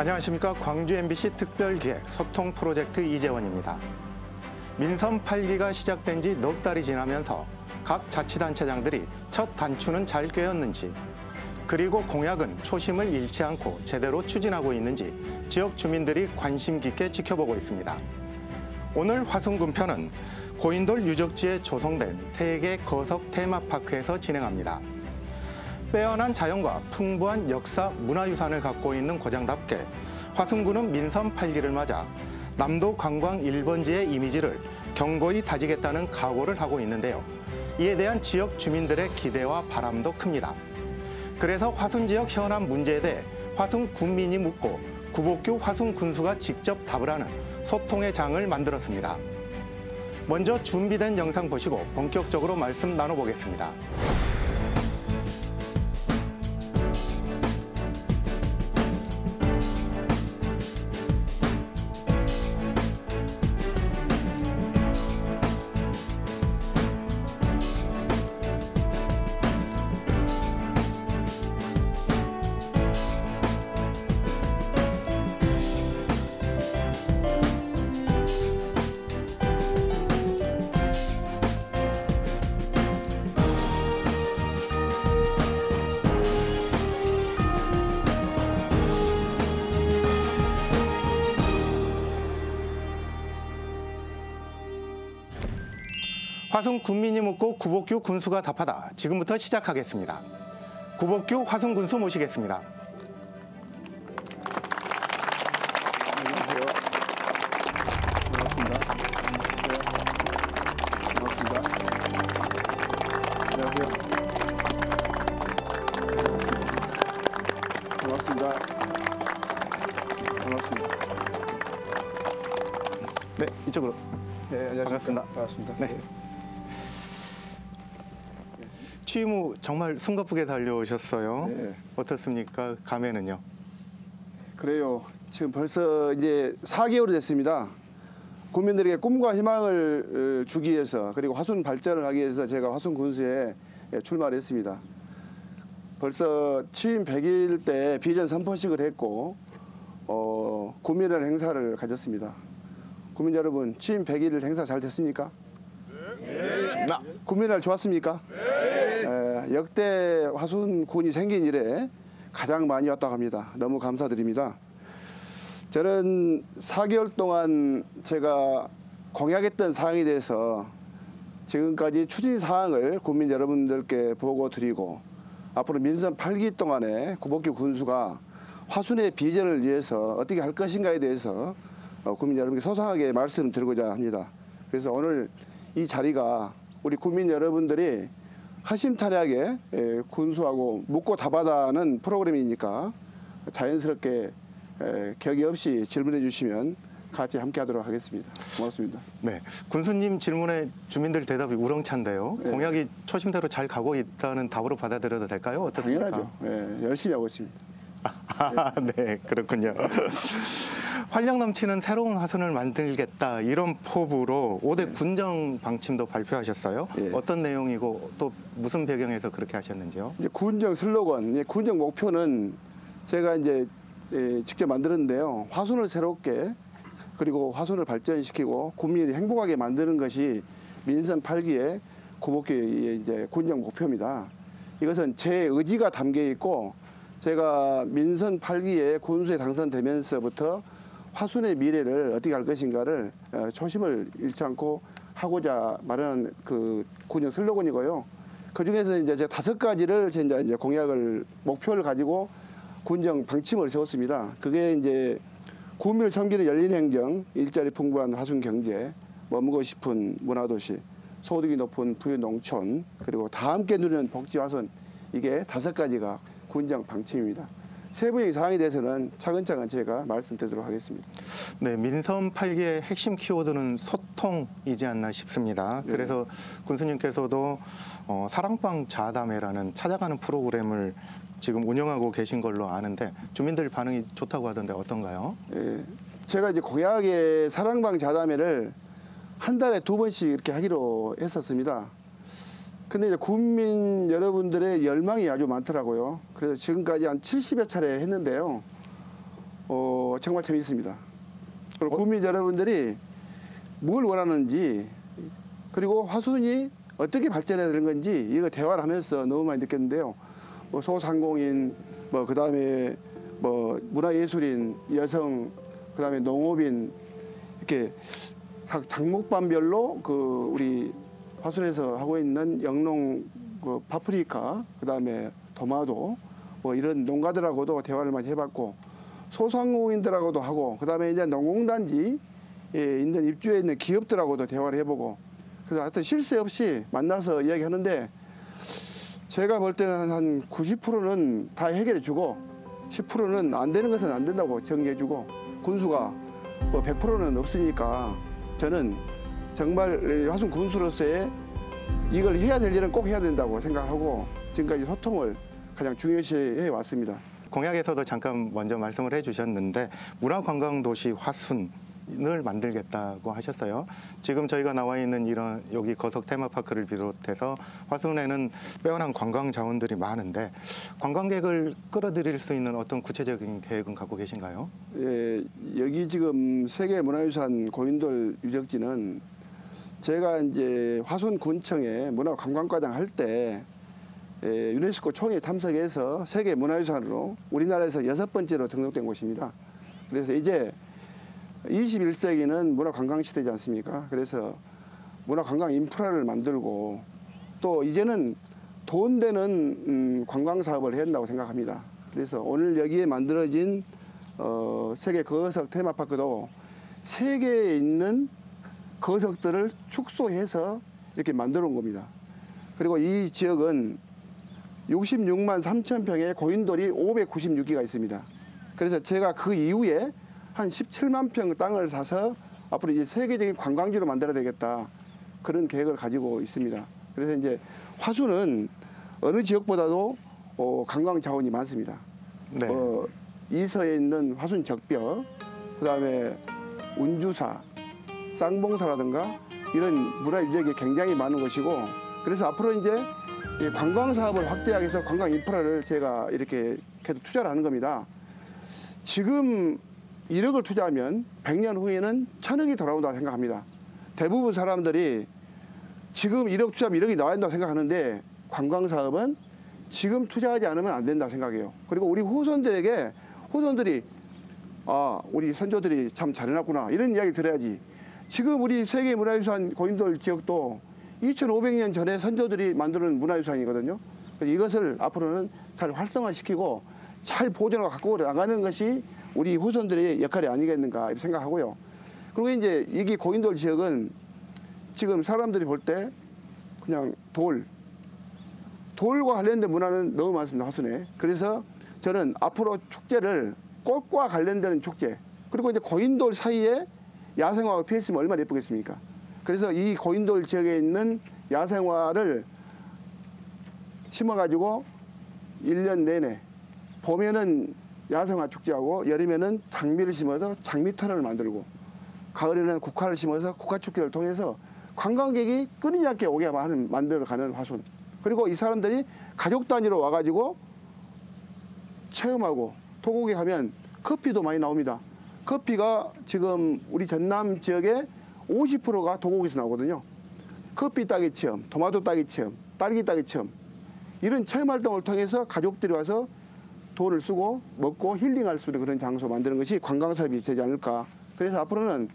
안녕하십니까. 광주 MBC 특별기획 소통 프로젝트 이재원입니다. 민선 8기가 시작된 지 넉 달이 지나면서 각 자치단체장들이 첫 단추는 잘 꿰었는지, 그리고 공약은 초심을 잃지 않고 제대로 추진하고 있는지 지역 주민들이 관심 깊게 지켜보고 있습니다. 오늘 화순군편은 고인돌 유적지에 조성된 세계 거석 테마파크에서 진행합니다. 빼어난 자연과 풍부한 역사 문화유산을 갖고 있는 고장답게 화순군은 민선 8기를 맞아 남도 관광 1번지의 이미지를 견고히 다지겠다는 각오를 하고 있는데요. 이에 대한 지역 주민들의 기대와 바람도 큽니다. 그래서 화순 지역 현안 문제에 대해 화순 군민이 묻고 구복규 화순 군수가 직접 답을 하는 소통의 장을 만들었습니다. 먼저 준비된 영상 보시고 본격적으로 말씀 나눠보겠습니다. 화순 군민이 묻고 구복규 군수가 답하다. 지금부터 시작하겠습니다. 구복규 화순 군수 모시겠습니다. 안녕하세요. 반갑습니다. 반갑습니다. 안녕하세요. 반갑습니다. 반갑습니다. 네, 이쪽으로. 네, 안녕하십니까. 반갑습니다. 반갑습니다. 네. 취임 후 정말 숨가쁘게 달려오셨어요. 네. 어떻습니까? 감회는요? 그래요. 지금 벌써 이제 4개월이 됐습니다. 국민들에게 꿈과 희망을 주기 위해서, 그리고 화순 발전을 하기 위해서 제가 화순 군수에 출마를 했습니다. 벌써 취임 100일 때 비전 선포식을 했고 국민의 행사를 가졌습니다. 국민 여러분, 취임 100일 행사 잘 됐습니까? 네. 국민날 좋았습니까? 네. 역대 화순군이 생긴 이래 가장 많이 왔다고 합니다. 너무 감사드립니다. 저는 4개월 동안 제가 공약했던 사항에 대해서 지금까지 추진 사항을 국민 여러분들께 보고 드리고, 앞으로 민선 8기 동안에 구복규 군수가 화순의 비전을 위해서 어떻게 할 것인가에 대해서 국민 여러분께 소상하게 말씀드리고자 합니다. 그래서 오늘 이 자리가 우리 국민 여러분들이 허심탄회하게 군수하고 묻고 답하다는 프로그램이니까 자연스럽게 격의 없이 질문해 주시면 같이 함께 하도록 하겠습니다. 고맙습니다. 네, 군수님 질문에 주민들 대답이 우렁찬데요. 네. 공약이 초심대로 잘 가고 있다는 답으로 받아들여도 될까요? 어떻습니까? 당연하죠. 네, 열심히 하고 있습니다. 네, 그렇군요. 활력 넘치는 새로운 화순을 만들겠다, 이런 포부로 5대 군정 방침도 발표하셨어요. 네. 어떤 내용이고 또 무슨 배경에서 그렇게 하셨는지요? 이제 군정 슬로건, 군정 목표는 제가 이제 직접 만들었는데요. 화순을 새롭게, 그리고 화순을 발전시키고 국민이 행복하게 만드는 것이 민선 8기의 구복규의 이제 군정 목표입니다. 이것은 제 의지가 담겨 있고, 제가 민선 8기에 군수에 당선되면서부터 화순의 미래를 어떻게 할 것인가를 초심을 잃지 않고 하고자 마련한 그 군정 슬로건이고요. 그 중에서 이제 제가 5가지를 이제 공약을, 목표를 가지고 군정 방침을 세웠습니다. 그게 이제 국민을 섬기는 열린 행정, 일자리 풍부한 화순 경제, 머무고 싶은 문화도시, 소득이 높은 부유 농촌, 그리고 다 함께 누리는 복지 화순, 이게 5가지가 군정 방침입니다. 세부적인 사항에 대해서는 차근차근 제가 말씀드리도록 하겠습니다. 네, 민선 8기의 핵심 키워드는 소통이지 않나 싶습니다. 네. 그래서 군수님께서도 사랑방 자담회라는 찾아가는 프로그램을 지금 운영하고 계신 걸로 아는데, 주민들 반응이 좋다고 하던데 어떤가요? 예, 제가 이제 공약의 사랑방 자담회를 한 달에 2번씩 이렇게 하기로 했었습니다. 근데 이제 국민 여러분들의 열망이 아주 많더라고요. 그래서 지금까지 한 70여 차례 했는데요. 정말 재미있습니다. 그리고 국민 여러분들이 뭘 원하는지 그리고 화순이 어떻게 발전해야 되는 건지 이거 대화를 하면서 너무 많이 느꼈는데요. 뭐 소상공인, 뭐 그다음에 뭐 문화예술인, 여성, 그다음에 농업인 이렇게 각 장목반별로 그 우리 화순에서 하고 있는 영농, 그 파프리카, 그다음에 토마토 뭐 이런 농가들하고도 대화를 많이 해봤고 소상공인들하고도 하고 그다음에 이제 농공단지에 있는 입주해 있는 기업들하고도 대화를 해보고 그래서 하여튼 실세 없이 만나서 이야기하는데 제가 볼 때는 한 90%는 다 해결해주고 10%는 안 되는 것은 안 된다고 정리해주고 군수가 뭐 100%는 없으니까 저는 정말 화순 군수로서의 이걸 해야 될 일은 꼭 해야 된다고 생각하고 지금까지 소통을 가장 중요시해 왔습니다. 공약에서도 잠깐 먼저 말씀을 해주셨는데 문화관광도시 화순을 만들겠다고 하셨어요. 지금 저희가 나와 있는 이런 여기 거석 테마파크를 비롯해서 화순에는 빼어난 관광 자원들이 많은데 관광객을 끌어들일 수 있는 어떤 구체적인 계획은 갖고 계신가요? 예, 여기 지금 세계문화유산 고인돌 유적지는 제가 이제 화순군청에 문화관광과장 할 때 유네스코 총회 참석해서 세계문화유산으로 우리나라에서 6번째로 등록된 곳입니다. 그래서 이제 21세기는 문화관광 시대지 않습니까? 그래서 문화관광 인프라를 만들고 또 이제는 돈 되는 관광 사업을 해야 한다고 생각합니다. 그래서 오늘 여기에 만들어진 세계 거석 테마파크도 세계에 있는 거석들을 축소해서 이렇게 만들어 온 겁니다. 그리고 이 지역은 66만 3천 평의 고인돌이 596기가 있습니다. 그래서 제가 그 이후에 한 17만 평 땅을 사서 앞으로 이제 세계적인 관광지로 만들어야 되겠다. 그런 계획을 가지고 있습니다. 그래서 이제 화순은 어느 지역보다도 관광 자원이 많습니다. 네. 이서에 있는 화순 적벽, 그다음에 운주사, 쌍봉사라든가 이런 문화유적이 굉장히 많은 것이고 그래서 앞으로 이제 관광 사업을 확대하기 위해서 관광 인프라를 제가 이렇게 계속 투자를 하는 겁니다. 지금 1억을 투자하면 100년 후에는 1000억이 돌아온다고 생각합니다. 대부분 사람들이 지금 1억 투자하면 1억이 나와야 된다고 생각하는데 관광 사업은 지금 투자하지 않으면 안 된다고 생각해요. 그리고 우리 후손들이 우리 선조들이 참 잘해놨구나 이런 이야기 들어야지. 지금 우리 세계문화유산 고인돌 지역도 2500년 전에 선조들이 만드는 문화유산이거든요. 그래서 이것을 앞으로는 잘 활성화시키고 잘 보존하고 갖고 나가는 것이 우리 후손들의 역할이 아니겠는가 이렇게 생각하고요. 그리고 이제 이게 고인돌 지역은 지금 사람들이 볼 때 그냥 돌과 관련된 문화는 너무 많습니다. 화순에. 그래서 저는 앞으로 축제를 꽃과 관련되는 축제 그리고 이제 고인돌 사이에 야생화가 피었으면 얼마나 예쁘겠습니까? 그래서 이 고인돌 지역에 있는 야생화를 심어가지고 1년 내내 봄에는 야생화 축제하고 여름에는 장미를 심어서 장미터널을 만들고 가을에는 국화를 심어서 국화축제를 통해서 관광객이 끊이지 않게 오게 만들어가는 화순. 그리고 이 사람들이 가족 단위로 와가지고 체험하고 토곡에 가면 커피도 많이 나옵니다. 커피가 지금 우리 전남 지역의 50%가 도곡에서 나오거든요. 커피 따기 체험, 토마토 따기 체험, 딸기 따기 체험 이런 체험 활동을 통해서 가족들이 와서 돈을 쓰고 먹고 힐링할 수 있는 그런 장소 만드는 것이 관광 사업이 되지 않을까. 그래서 앞으로는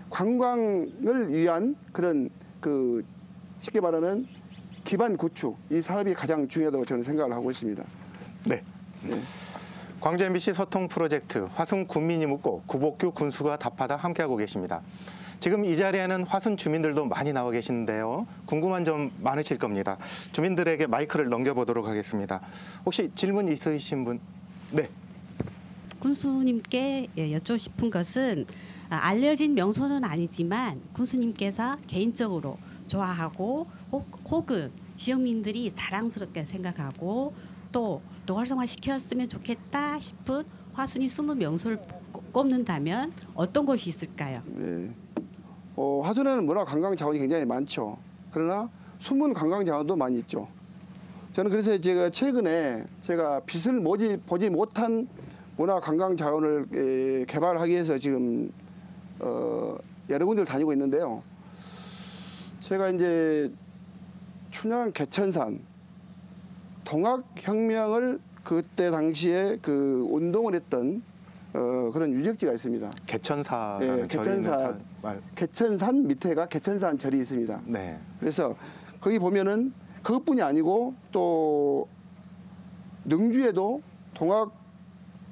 관광을 위한 그런 쉽게 말하면 기반 구축 이 사업이 가장 중요하다고 저는 생각을 하고 있습니다. 네. 광주 MBC 소통 프로젝트 화순 군민이 묻고 구복규 군수가 답하다 함께하고 계십니다. 지금 이 자리에는 화순 주민들도 많이 나와 계시는데요. 궁금한 점 많으실 겁니다. 주민들에게 마이크를 넘겨보도록 하겠습니다. 혹시 질문 있으신 분? 네. 군수님께 여쭙고 싶은 것은 알려진 명소는 아니지만 군수님께서 개인적으로 좋아하고 혹은 지역민들이 자랑스럽게 생각하고 또 활성화시켰으면 좋겠다 싶은 화순이 숨은 명소를 꼽는다면 어떤 곳이 있을까요? 네. 화순에는 문화 관광 자원이 굉장히 많죠. 그러나 숨은 관광 자원도 많이 있죠. 저는 그래서 제가 최근에 빛을 보지 못한 문화 관광 자원을 개발하기 위해서 지금 여러 군데를 다니고 있는데요. 제가 이제 춘향 개천산 동학혁명을 그때 당시에 그 운동을 했던 그런 유적지가 있습니다. 개천사라는 개천산 밑에가 개천산 절이 있습니다. 네. 그래서 거기 보면은 그것뿐이 아니고 또 능주에도 동학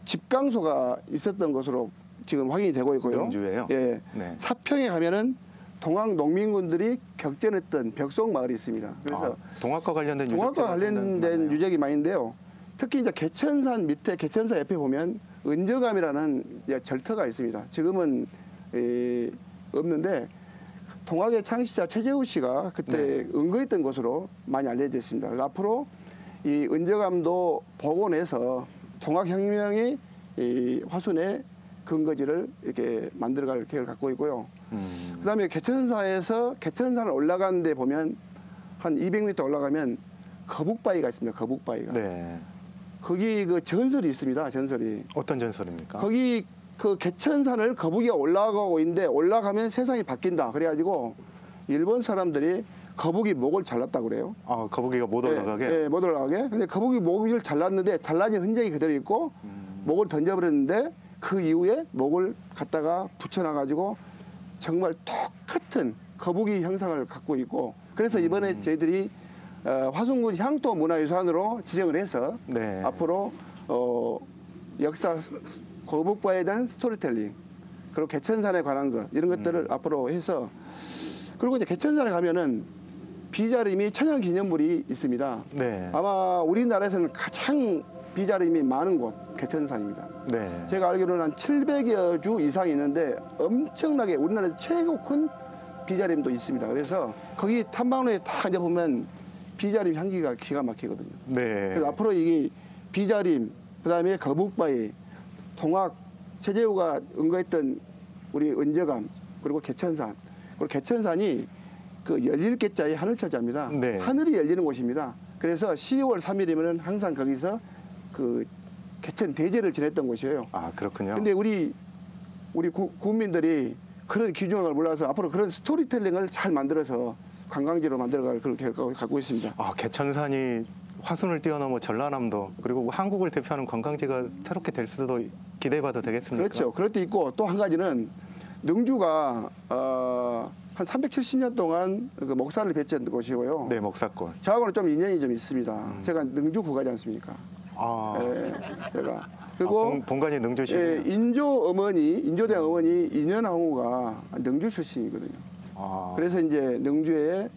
집강소가 있었던 것으로 지금 확인이 되고 있고요. 능주에요? 예. 네. 사평에 가면은 동학 농민군들이 격전했던 벽속 마을이 있습니다. 그래서 동학과 관련된 유적이 많은데요. 특히 이제 개천산 밑에 개천사 옆에 보면 은저감이라는 절터가 있습니다. 지금은 없는데 동학의 창시자 최재우 씨가 그때 은거했던 것으로 많이 알려져 있습니다. 그래서 앞으로 이 은저감도 복원해서 동학혁명이 이 화순의 근거지를 이렇게 만들어갈 계획을 갖고 있고요. 그다음에 개천사에서 개천산을 올라가는 데 보면 한 200m 올라가면 거북바위가 있습니다. 거북바위가. 네. 거기 그 전설이 있습니다. 전설이. 어떤 전설입니까? 거기 그 개천산을 거북이가 올라가고 있는데 올라가면 세상이 바뀐다. 그래가지고 일본 사람들이 거북이 목을 잘랐다고 그래요. 아, 거북이가 못 올라가게? 네, 못 올라가게. 근데 거북이 목을 잘랐는데 잘라진 흔적이 그대로 있고 목을 던져버렸는데 그 이후에 목을 갖다가 붙여놔가지고 정말 똑같은 거북이 형상을 갖고 있고 그래서 이번에 저희들이 화순군 향토 문화유산으로 지정을 해서 네. 앞으로 역사 거북바에 대한 스토리텔링 그리고 개천산에 관한 것 이런 것들을 앞으로 해서 그리고 이제 개천산에 가면은 비자림이 천연기념물이 있습니다. 네. 아마 우리나라에서는 가장 비자림이 많은 곳 개천산입니다. 네. 제가 알기로는 한 700여 주 이상이 있는데 엄청나게 우리나라에서 최고 큰 비자림도 있습니다. 그래서 거기 탐방로에 다 이제 보면 비자림 향기가 기가 막히거든요. 네. 그래서 앞으로 이 비자림, 그다음에 거북바위, 동학, 최재우가 은거했던 우리 은저감, 그리고 개천산. 그리고 개천산이 그 열릴 개자의 하늘자입니다. 네. 하늘이 열리는 곳입니다. 그래서 12월 3일이면은 항상 거기서 그 개천 대제를 지냈던 곳이에요. 아, 그렇군요. 근데 우리 국민들이 그런 귀중한 걸 몰라서 앞으로 그런 스토리텔링을 잘 만들어서 관광지로 만들어갈 그런 계획을 갖고 있습니다. 아, 개천산이 화순을 뛰어넘어 전라남도 그리고 한국을 대표하는 관광지가 새롭게 될 수도 기대해봐도 되겠습니까? 그렇죠. 그럴 때 있고 또 한 가지는 능주가 한 370년 동안 그 목사를 배치한 곳이고요. 네, 목사권. 저하고는 좀 인연이 좀 있습니다. 제가 능주 구가지 않습니까? 아, 제가 그리고 본관이 능주시군요. 인조대 어머니 인현왕후가 능주 출신이거든요. 아, 그래서 이제 능주에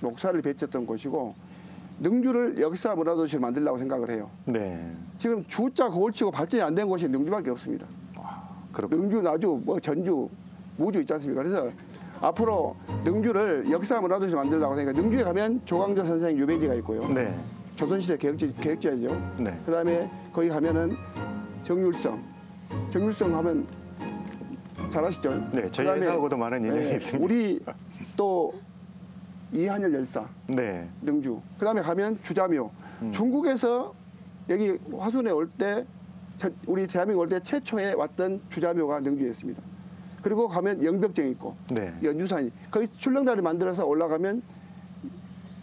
목사를 배쳤던 곳이고 능주를 역사 문화도시로 만들려고 생각을 해요. 네. 지금 주자 거울치고 발전이 안 된 곳이 능주밖에 없습니다. 그렇군요. 능주, 나주, 뭐 전주, 무주 있지 않습니까? 그래서 앞으로 능주를 역사 문화도시로 만들려고 생각해요. 능주에 가면 조광조 선생 유배지가 있고요. 네. 조선시대 계획자이죠. 네. 그다음에 거기 가면은 정율성 하면 잘 아시죠? 네, 저희 그다음에 회사하고도 많은 인연이 있습니다. 우리 또 이한열 열사 네. 능주. 그다음에 가면 주자묘. 중국에서 여기 화순에 올 때 우리 대한민국 올 때 최초에 왔던 주자묘가 능주에 있습니다. 그리고 가면 영벽정이 있고 네. 연주산이 거기 출렁다리 만들어서 올라가면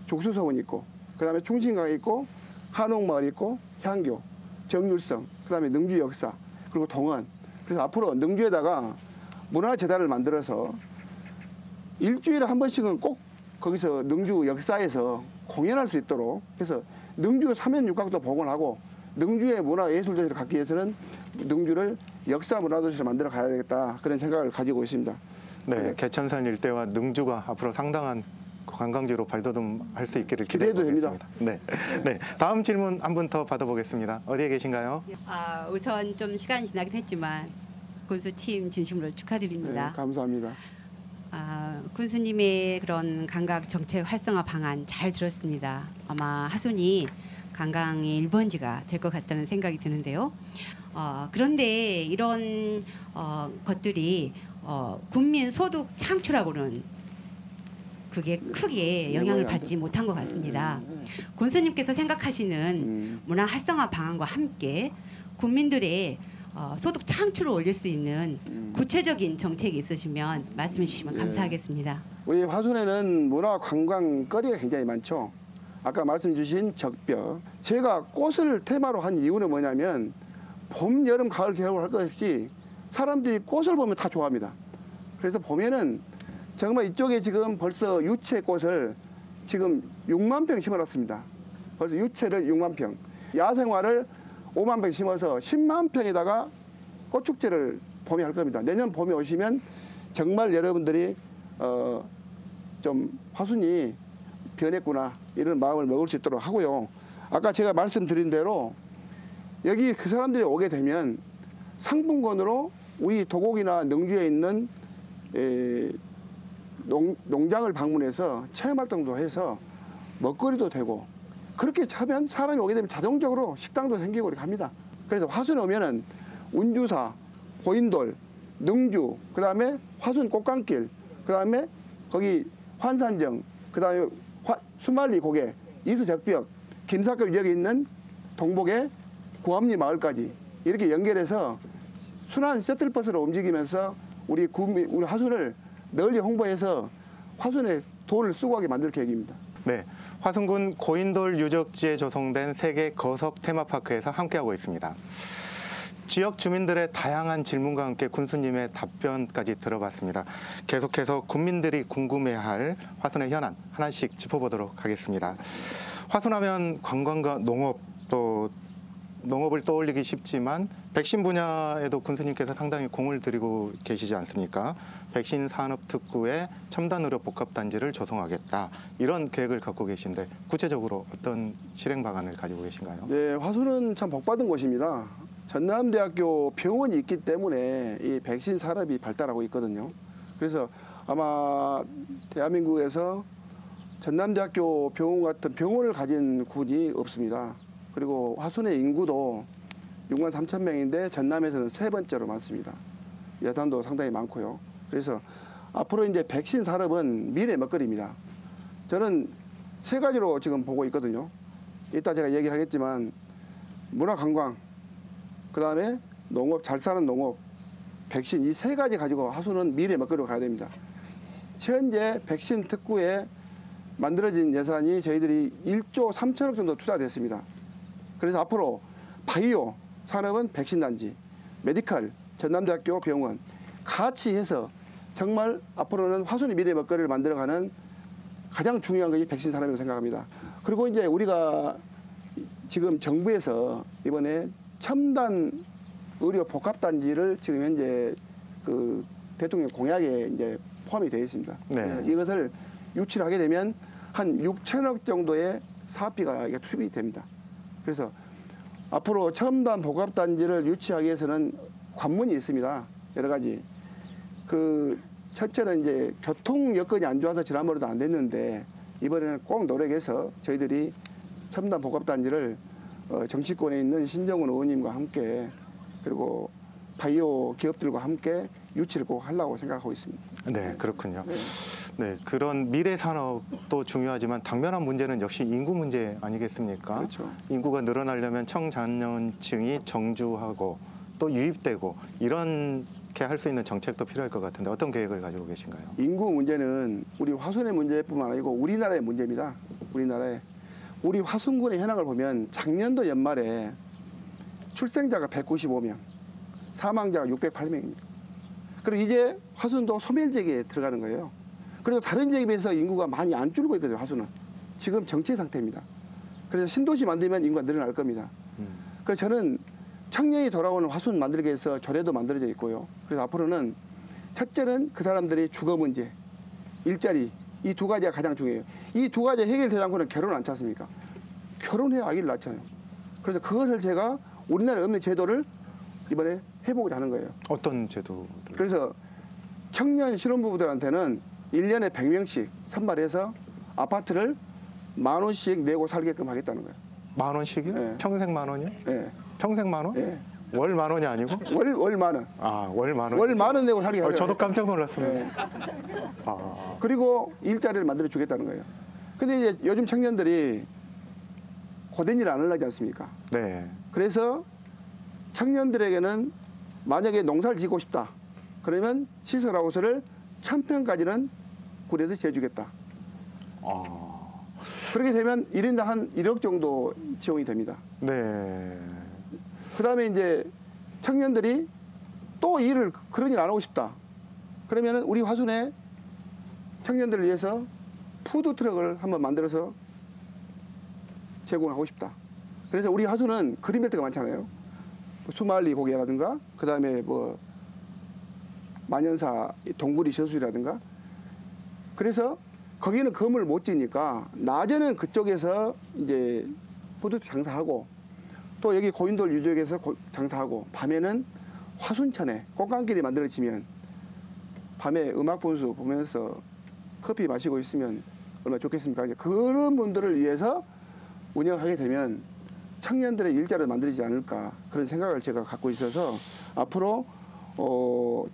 족수성은 있고 그다음에 충신강이 있고 한옥마을이 있고 향교, 정율성, 그다음에 능주 역사 그리고 동원. 그래서 앞으로 능주에다가 문화재단을 만들어서 일주일에 한 번씩은 꼭 거기서 능주 역사에서 공연할 수 있도록 해서 능주 삼연육각도 복원하고 능주의 문화예술도시를 갖기 위해서는 능주를 역사 문화도시로 만들어 가야 되겠다 그런 생각을 가지고 있습니다. 네, 개천산 일대와 능주가 앞으로 상당한 관광지로 발돋움할 수 있기를 기대해도 기대해보겠습니다. 네, 네. 다음 질문 한 분 더 받아보겠습니다. 어디에 계신가요? 우선 좀 시간이 지나긴 했지만 군수팀 진심으로 축하드립니다. 네, 감사합니다. 군수님의 그런 관광 정책 활성화 방안 잘 들었습니다. 아마 하순이 관광의 1번지가 될 것 같다는 생각이 드는데요. 그런데 이런 것들이 국민 소득 창출하고는 그게 크게 영향을 받지 못한 것 같습니다. 군수님께서 생각하시는 문화 활성화 방안과 함께 국민들의 소득 창출을 올릴 수 있는 구체적인 정책이 있으시면 말씀해 주시면 감사하겠습니다. 우리 화순에는 문화 관광거리가 굉장히 많죠. 아까 말씀 주신 적벽. 제가 꽃을 테마로 한 이유는 뭐냐면 봄, 여름, 가을, 겨울 할 것 없이 사람들이 꽃을 보면 다 좋아합니다. 그래서 보면은 정말 이쪽에 지금 벌써 유채꽃을 지금 6만 평 심어놨습니다. 벌써 유채를 6만 평. 야생화를 5만 평 심어서 10만 평에다가 꽃축제를 봄에 할 겁니다. 내년 봄에 오시면 정말 여러분들이 좀 화순이 변했구나 이런 마음을 먹을 수 있도록 하고요. 아까 제가 말씀드린 대로 여기 그 사람들이 오게 되면 상품권으로 우리 도곡이나 능주에 있는 농장을 방문해서 체험활동도 해서 먹거리도 되고 그렇게 하면 사람이 오게 되면 자동적으로 식당도 생기고 이렇게 합니다. 그래서 화순에 오면은 운주사, 고인돌, 능주, 그 다음에 화순 꽃감길, 그 다음에 거기 환산정, 그 다음에 수말리 고개, 이수적벽, 김사급 지역에 있는 동복의 구암리 마을까지 이렇게 연결해서 순환 셔틀버스로 움직이면서 우리 화순을 널리 홍보해서 화순에 돈을 수고하게 만들 계획입니다. 네, 화순군 고인돌 유적지에 조성된 세계 거석 테마파크에서 함께하고 있습니다. 지역 주민들의 다양한 질문과 함께 군수님의 답변까지 들어봤습니다. 계속해서 국민들이 궁금해할 화순의 현안 하나씩 짚어보도록 하겠습니다. 화순하면 관광과 농업 또 농업을 떠올리기 쉽지만 백신 분야에도 군수님께서 상당히 공을 들이고 계시지 않습니까? 백신 산업특구의 첨단의료 복합단지를 조성하겠다. 이런 계획을 갖고 계신데 구체적으로 어떤 실행 방안을 가지고 계신가요? 네, 화순은 참 복받은 곳입니다. 전남대학교 병원이 있기 때문에 이 백신 산업이 발달하고 있거든요. 그래서 아마 대한민국에서 전남대학교 병원 같은 병원을 가진 군이 없습니다. 그리고 화순의 인구도 6만 3천 명인데 전남에서는 세 번째로 많습니다. 여단도 상당히 많고요. 그래서 앞으로 이제 백신 산업은 미래 먹거리입니다. 저는 세 가지로 지금 보고 있거든요. 이따 제가 얘기를 하겠지만 문화관광, 그 다음에 농업, 잘 사는 농업, 백신 이 세 가지 가지고 화순은 미래 먹거리로 가야 됩니다. 현재 백신 특구에 만들어진 예산이 저희들이 1조 3천억 정도 투자됐습니다. 그래서 앞으로 바이오 산업은 백신단지, 메디컬, 전남대학교 병원 같이 해서 정말 앞으로는 화순의 미래 먹거리를 만들어가는 가장 중요한 것이 백신 산업이라고 생각합니다. 그리고 이제 우리가 지금 정부에서 이번에 첨단 의료 복합단지를 지금 현재 그 대통령 공약에 이제 포함이 되어 있습니다. 네. 이것을 유치를 하게 되면 한 6천억 정도의 사업비가 투입이 됩니다. 그래서 앞으로 첨단 복합단지를 유치하기 위해서는 관문이 있습니다. 여러 가지. 그 첫째는 이제 교통 여건이 안 좋아서 지난번에도 안 됐는데 이번에는 꼭 노력해서 저희들이 첨단 복합단지를 정치권에 있는 신정훈 의원님과 함께 그리고 바이오 기업들과 함께 유치를 꼭 하려고 생각하고 있습니다. 네, 그렇군요. 네. 네, 그런 미래 산업도 중요하지만 당면한 문제는 역시 인구 문제 아니겠습니까? 그렇죠. 인구가 늘어나려면 청장년층이 정주하고 또 유입되고 이렇게 할 수 있는 정책도 필요할 것 같은데 어떤 계획을 가지고 계신가요? 인구 문제는 우리 화순의 문제뿐만 아니고 우리나라의 문제입니다. 우리 화순군의 현황을 보면 작년도 연말에 출생자가 195명, 사망자가 608명입니다. 그리고 이제 화순도 소멸지역에 들어가는 거예요. 그래서 다른 지역에 비해서 인구가 많이 안 줄고 있거든요. 화순은 지금 정체 상태입니다. 그래서 신도시 만들면 인구가 늘어날 겁니다. 그래서 저는 청년이 돌아오는 화순 만들기 위해서 조례도 만들어져 있고요. 그래서 앞으로는 첫째는 그 사람들이 주거 문제, 일자리 이 두 가지가 가장 중요해요. 이 두 가지 해결되지 않고는 결혼 안 찾습니까? 결혼해야 아기를 낳잖아요. 그래서 그것을 제가 우리나라에 없는 제도를 이번에 해보고자 하는 거예요. 어떤 제도? 그래서 청년 신혼부부들한테는 1년에 100명씩 선발해서 아파트를 10,000원씩 내고 살게끔 하겠다는 거예요. 10,000원씩이요? 네. 평생 10,000원이요? 예. 평생 10,000원? 예. 월 10,000원이 아니고? 월 10,000원. 아, 월 10,000원. 월 10,000원 내고 살게 하죠. 저도 깜짝 놀랐습니다. 예. 아, 그리고 일자리를 만들어 주겠다는 거예요. 근데 이제 요즘 청년들이 고된 일 안 하려지 않습니까? 네. 그래서 청년들에게는 만약에 농사를 짓고 싶다. 그러면 시설하우스를 1000평까지는 군에서 지어주겠다. 그렇게 되면 1인당 한 1억 정도 지원이 됩니다. 네. 그 다음에 이제 청년들이 또 일을 그런 일 안 하고 싶다. 그러면은 우리 화순에 청년들을 위해서 푸드트럭을 한번 만들어서 제공하고 싶다. 그래서 우리 화순은 그린벨트가 많잖아요. 수말리 고개라든가 그 다음에 뭐 만연사 동구리 저수지라든가 그래서 거기는 건물을 못 지니까 낮에는 그쪽에서 이제 푸드 장사하고 또 여기 고인돌 유적에서 장사하고 밤에는 화순천에 꽃감길이 만들어지면 밤에 음악 분수 보면서 커피 마시고 있으면 얼마나 좋겠습니까? 그런 분들을 위해서 운영하게 되면 청년들의 일자리를 만들지 않을까 그런 생각을 제가 갖고 있어서 앞으로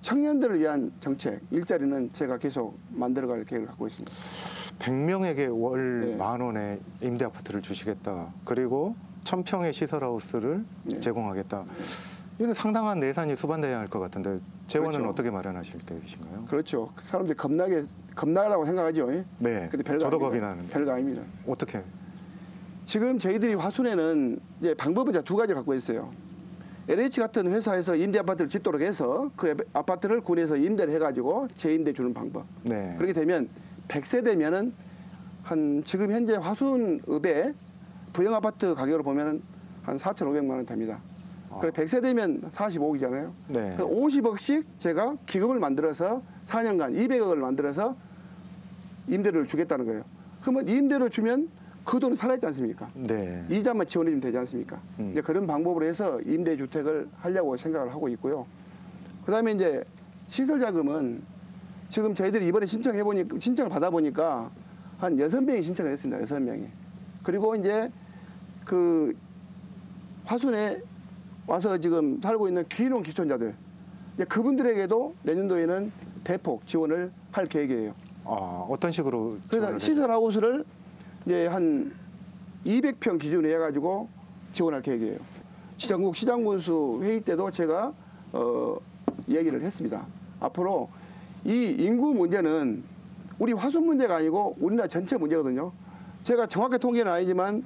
청년들을 위한 정책, 일자리는 제가 계속 만들어갈 계획을 갖고 있습니다. 100명에게 월 네. 10,000원의 임대 아파트를 주시겠다. 그리고 1000평의 시설하우스를 네. 제공하겠다. 이는 상당한 예산이 수반돼야 할 것 같은데 재원은 그렇죠. 어떻게 마련하실 계획이신가요? 그렇죠. 사람들이 겁나라고 생각하죠. 네. 근데 별거 저도 아닙니다. 겁이 나는데. 별거 아닙니다. 어떻게? 지금 저희들이 화순에는 이제 방법은 두 가지를 갖고 있어요. LH 같은 회사에서 임대 아파트를 짓도록 해서 그 아파트를 군에서 임대를 해가지고 재임대 주는 방법. 네. 그렇게 되면 100세대면은 한 지금 현재 화순읍의 부영 아파트 가격으로 보면은 한 4,500만 원 됩니다. 그래 100세대면 45억이잖아요. 네. 50억씩 제가 기금을 만들어서 4년간 200억을 만들어서 임대료를 주겠다는 거예요. 그러면 임대료 주면 그 돈은 살아있지 않습니까? 네. 이자만 지원해주면 되지 않습니까? 이제 그런 방법으로 해서 임대주택을 하려고 생각을 하고 있고요. 그 다음에 이제 시설자금은 지금 저희들이 이번에 신청을 받아보니까 한 6명이 신청을 했습니다. 6명이. 그리고 이제 그 화순에 와서 지금 살고 있는 귀농 기촌자들 이제 그분들에게도 내년도에는 대폭 지원을 할 계획이에요. 어떤 식으로? 그래서 시설하우스를 이제 한 200평 기준으로 해가지고 지원할 계획이에요. 전국 시장군수 회의 때도 제가 얘기를 했습니다. 앞으로 이 인구 문제는 우리 화순 문제가 아니고 우리나라 전체 문제거든요. 제가 정확히 통계는 아니지만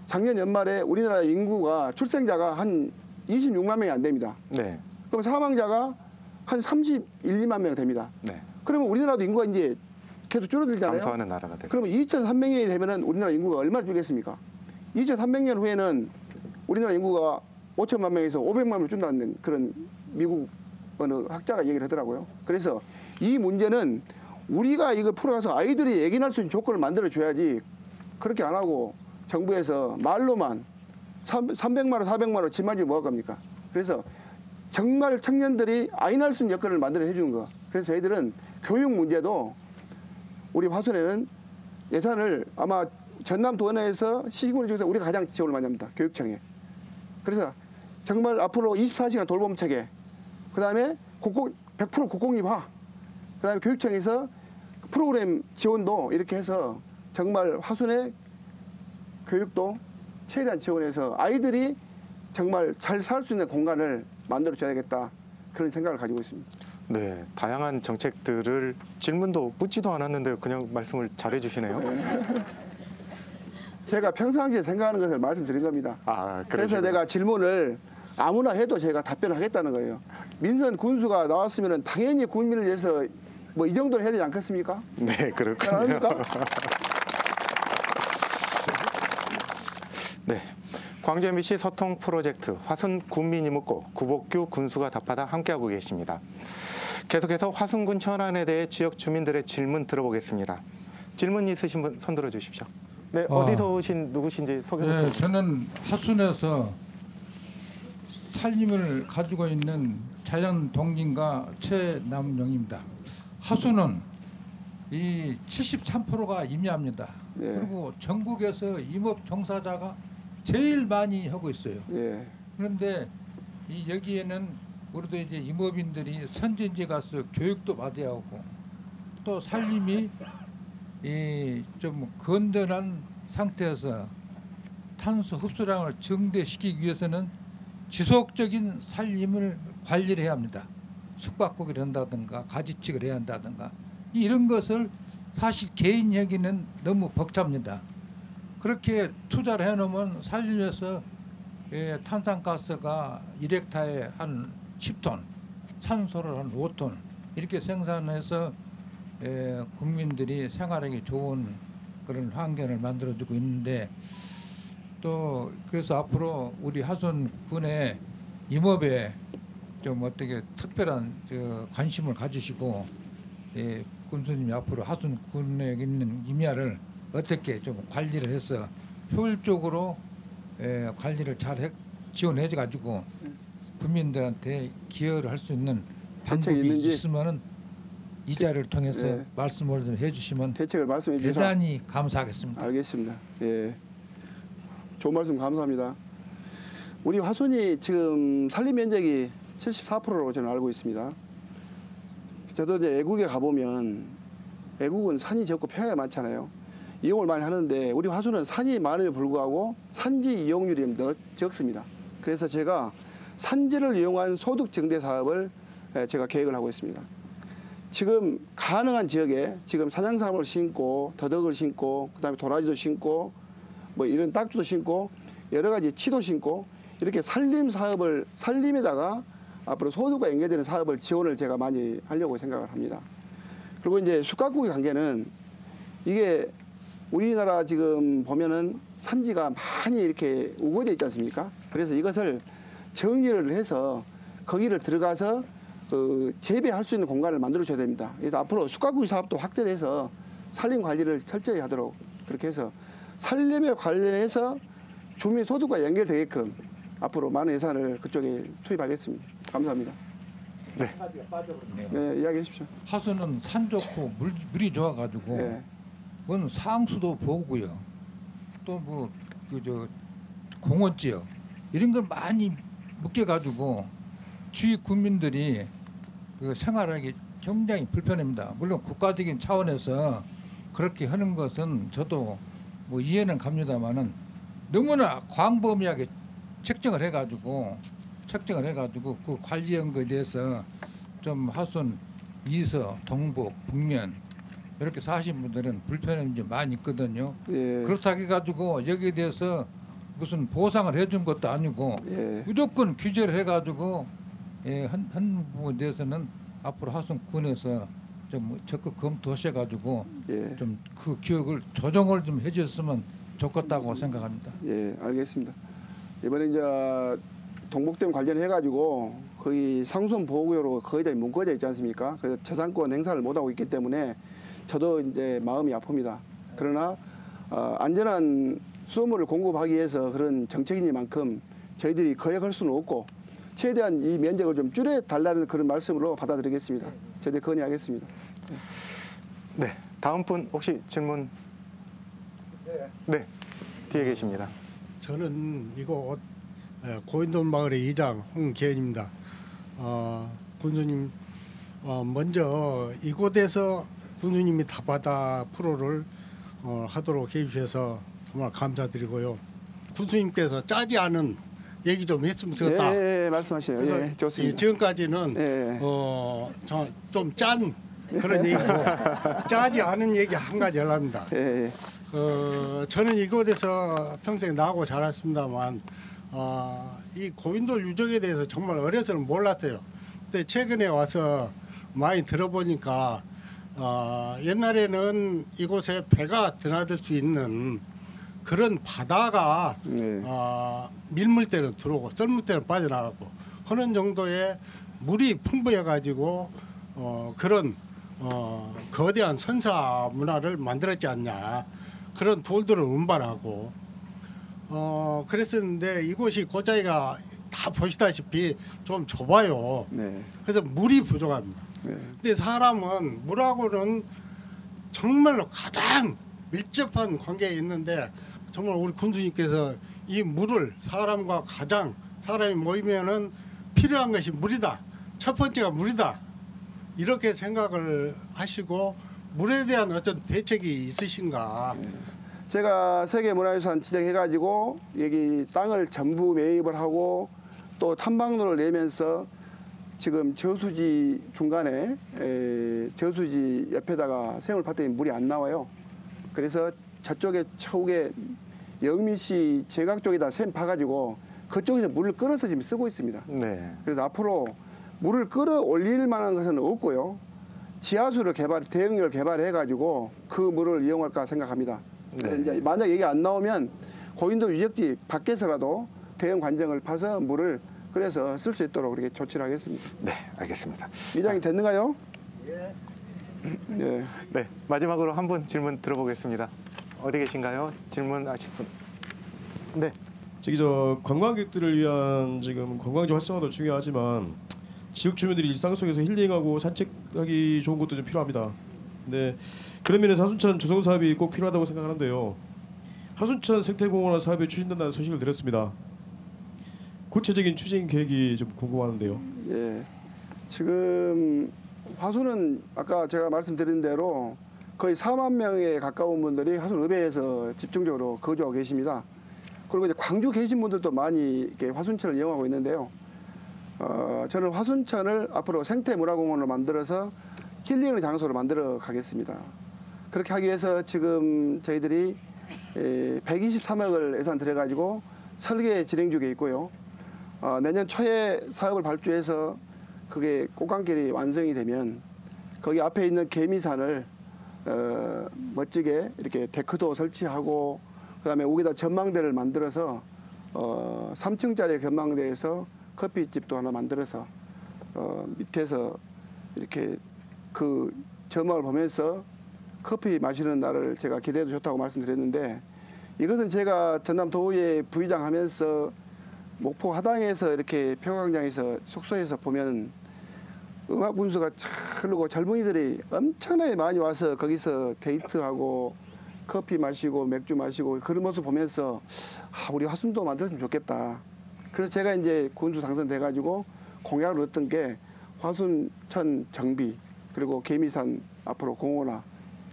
작년 연말에 우리나라 인구가 출생자가 한 26만 명이 안 됩니다. 네. 그럼 사망자가 한 31, 2만 명 됩니다. 네. 그러면 우리나라도 인구가 이제 계속 줄어들잖아요. 감소하는 나라가 되죠. 그러면 2300년이 되면은 우리나라 인구가 얼마나 줄겠습니까? 2300년 후에는 우리나라 인구가 5천만 명에서 500만 명을 준다는 그런 미국 어느 학자가 얘기를 하더라고요. 그래서 이 문제는 우리가 이거 풀어가서 아이들이 얘기할 수 있는 조건을 만들어 줘야지 그렇게 안 하고 정부에서 말로만 300만 원, 400만 원 집만 지면 뭐 할 겁니까? 그래서 정말 청년들이 아이 낳을 수 있는 여건을 만들어 해주는 거. 그래서 저희들은 교육 문제도 우리 화순에는 예산을 아마 전남 도내에서 시군 중에서 우리가 가장 지원을 많이 합니다. 교육청에. 그래서 정말 앞으로 24시간 돌봄 체계, 그 다음에 100% 국공립화, 그 다음에 교육청에서 프로그램 지원도 이렇게 해서 정말 화순의 교육도 최대한 지원해서 아이들이 정말 잘 살 수 있는 공간을 만들어 줘야겠다. 그런 생각을 가지고 있습니다. 네, 다양한 정책들을 질문도 묻지도 않았는데 그냥 말씀을 잘해 주시네요. 제가 평상시에 생각하는 것을 말씀드린 겁니다. 그래서 내가 질문을 아무나 해도 제가 답변을 하겠다는 거예요. 민선 군수가 나왔으면 당연히 국민을 위해서 뭐 이 정도는 해야 되지 않겠습니까? 네, 그렇군요. 네. 광주 MBC 소통 프로젝트 화순 군민이 묻고 구복규 군수가 답하다 함께하고 계십니다. 계속해서 화순군 현안에 대해 지역 주민들의 질문 들어보겠습니다. 질문 있으신 분 손 들어 주십시오. 네, 어디서 오신 누구신지 소개 부탁드립니다. 네, 저는 화순에서 살림을 가지고 있는 자연 동진가 최남영입니다. 화순은 이 73%가 임야입니다. 예. 그리고 전국에서 임업 종사자가 제일 많이 하고 있어요. 예. 그런데 이 여기에는 우리도 이제 임업인들이 선진지 가서 교육도 받아야 하고 또 살림이 이 좀 건전한 상태에서 탄소 흡수량을 증대시키기 위해서는 지속적인 살림을 관리를 해야 합니다. 숙박국을 한다든가 가지치기를 해야 한다든가 이런 것을 사실 개인에게는 너무 벅찹니다. 그렇게 투자를 해놓으면 살림에서 탄산가스가 1헥타에 한 10톤, 산소를 한 5톤 이렇게 생산해서 국민들이 생활하기 좋은 그런 환경을 만들어주고 있는데 또 그래서 앞으로 우리 하순군의 임업에 좀 어떻게 특별한 관심을 가지시고 군수님이 앞으로 하순군에 있는 임야를 어떻게 좀 관리를 해서 효율적으로 관리를 잘 지원해 가지고 국민들한테 기여를 할 수 있는 방법이 있는지? 있으면은 이 자리를 통해서 네. 말씀을 좀 해주시면 대책을 말씀해 주셔서 대단히 감사하겠습니다. 알겠습니다. 예, 좋은 말씀 감사합니다. 우리 화순이 지금 산림 면적이 74%라고 저는 알고 있습니다. 저도 이제 애국에 가보면 애국은 산이 적고 평야가 많잖아요. 이용을 많이 하는데 우리 화순은 산이 많음에 불구하고 산지 이용률이 적습니다. 그래서 제가 산지를 이용한 소득 증대 사업을 제가 계획을 하고 있습니다. 지금 가능한 지역에 지금 사냥삼을 심고 더덕을 심고 그다음에 도라지도 심고 뭐 이런 딱주도 심고 여러 가지 치도 심고 이렇게 산림 사업을 산림에다가 앞으로 소득과 연계되는 사업을 지원을 제가 많이 하려고 생각을 합니다. 그리고 이제 숙각국의 관계는 이게 우리나라 지금 보면은 산지가 많이 이렇게 우거져 있지 않습니까? 그래서 이것을 정리를 해서 거기를 들어가서 재배할 수 있는 공간을 만들어 줘야 됩니다. 그래서 앞으로 숙각구이 사업도 확대를 해서 산림 관리를 철저히 하도록 그렇게 해서 산림에 관련해서 주민 소득과 연결되게끔 앞으로 많은 예산을 그쪽에 투입하겠습니다. 감사합니다. 네. 네, 이야기해 주십시오. 하수는 산 좋고 물이 좋아가지고 네. 뭔 상수도 보고요. 또 뭐 그 공원지역 이런 걸 많이 묶여가지고 주위 국민들이 그 생활하기 굉장히 불편합니다. 물론 국가적인 차원에서 그렇게 하는 것은 저도 뭐 이해는 갑니다만은 너무나 광범위하게 책정을 해가지고 그 관리한 것에 대해서 좀 하순 이서 동북 북면 이렇게 사신 분들은 불편함이 좀 많이 있거든요. 예. 그렇다고 해가지고 여기에 대해서 무슨 보상을 해준 것도 아니고 예. 무조건 규제를 해가지고 한 부분에 대해서는 앞으로 하순군에서 좀 적극 검토하셔가지고 예. 좀 그 기억을 조정을 좀 해주셨으면 좋겠다고 생각합니다. 예, 알겠습니다. 이번에 이제 동북댐 관련해가지고 거의 상수원 보호구역으로 거의 다 묶어져 있지 않습니까? 그래서 재산권 행사를 못하고 있기 때문에 저도 이제 마음이 아픕니다. 그러나 안전한 수돗물을 공급하기 위해서 그런 정책이니만큼 저희들이 거역할 수는 없고 최대한 이 면적을 좀 줄여달라는 그런 말씀으로 받아들이겠습니다. 저희들 건의하겠습니다. 네, 다음 분 혹시 질문? 네, 뒤에 계십니다. 저는 이곳 고인돌 마을의 이장 홍계현입니다. 군수님, 먼저 이곳에서 군수님이 다바다 프로를 하도록 해주셔서 정말 감사드리고요. 군수님께서 짜지 않은 얘기 좀 했으면 좋겠다. 예, 말씀하세요. 그래서 예, 좋습니다. 지금까지는 예. 좀 짠 그런 얘기고 짜지 않은 얘기 한 가지 하랍니다. 예, 저는 이곳에서 평생 나고 자랐습니다만 이 고인돌 유적에 대해서 정말 어려서는 몰랐어요. 근데 최근에 와서 많이 들어보니까 옛날에는 이곳에 배가 드나들 수 있는 그런 바다가 네. 밀물 때는 들어오고 썰물 때는 빠져나가고 하는 정도의 물이 풍부해 가지고 그런 거대한 선사 문화를 만들었지 않냐 그런 돌들을 운반하고 그랬었는데 이곳이 고자이가 다 보시다시피 좀 좁아요. 네. 그래서 물이 부족합니다. 네. 근데 사람은 물하고는 정말로 가장 밀접한 관계에 있는데 정말 우리 군수님께서 이 물을 사람과 가장 사람이 모이면은 필요한 것이 물이다. 첫 번째가 물이다. 이렇게 생각을 하시고 물에 대한 어떤 대책이 있으신가? 제가 세계문화유산 지정해가지고 여기 땅을 전부 매입을 하고 또 탐방로를 내면서 지금 저수지 중간에 저수지 옆에다가 샘을 팠더니 물이 안 나와요. 그래서 저쪽에 처우에 영미씨 제각 쪽에다 샘 파가지고 그쪽에서 물을 끌어서 지금 쓰고 있습니다. 네. 그래서 앞으로 물을 끌어올릴 만한 것은 없고요. 지하수를 대응을 개발해가지고 그 물을 이용할까 생각합니다. 네. 이제 만약 이게 안 나오면 고인도 유적지 밖에서라도 대형 관정을 파서 물을 그래서 쓸 수 있도록 그렇게 조치를 하겠습니다. 네, 알겠습니다. 이장이 됐는가요? 예. 네, 마지막으로 한 분 질문 들어보겠습니다. 어디 계신가요? 질문하실 분. 네. 저기 관광객들을 위한 지금 관광지 활성화도 중요하지만 지역 주민들이 일상 속에서 힐링하고 산책하기 좋은 것도 좀 필요합니다. 근데 그런 면에서 하순천 조성 사업이 꼭 필요하다고 생각하는데요. 하순천 생태공원화 사업이 추진된다는 소식을 들었습니다. 구체적인 추진 계획이 좀 궁금한데요. 예. 지금 화순은 아까 제가 말씀드린 대로 거의 4만 명에 가까운 분들이 화순 읍에서 집중적으로 거주하고 계십니다. 그리고 이제 광주 계신 분들도 많이 이렇게 화순천을 이용하고 있는데요. 저는 화순천을 앞으로 생태문화공원으로 만들어서 힐링의 장소로 만들어 가겠습니다. 그렇게 하기 위해서 지금 저희들이 123억을 예산 들여가지고 설계 진행 중에 있고요. 내년 초에 사업을 발주해서 그게 꽃감길이 완성이 되면 거기 앞에 있는 개미산을 멋지게 이렇게 데크도 설치하고 그다음에 여기다 전망대를 만들어서 3층짜리 전망대에서 커피집도 하나 만들어서 밑에서 이렇게 그 전망을 보면서 커피 마시는 날을 제가 기대해도 좋다고 말씀드렸는데 이것은 제가 전남 도의회 부의장 하면서 목포 하당에서 이렇게 평광장에서 숙소에서 보면 음악 분수가 쫙 흐르고 젊은이들이 엄청나게 많이 와서 거기서 데이트하고 커피 마시고 맥주 마시고 그런 모습 보면서 우리 화순도 만들었으면 좋겠다. 그래서 제가 이제 군수 당선돼가지고 공약을 얻었던 게 화순천 정비 그리고 개미산 앞으로 공원화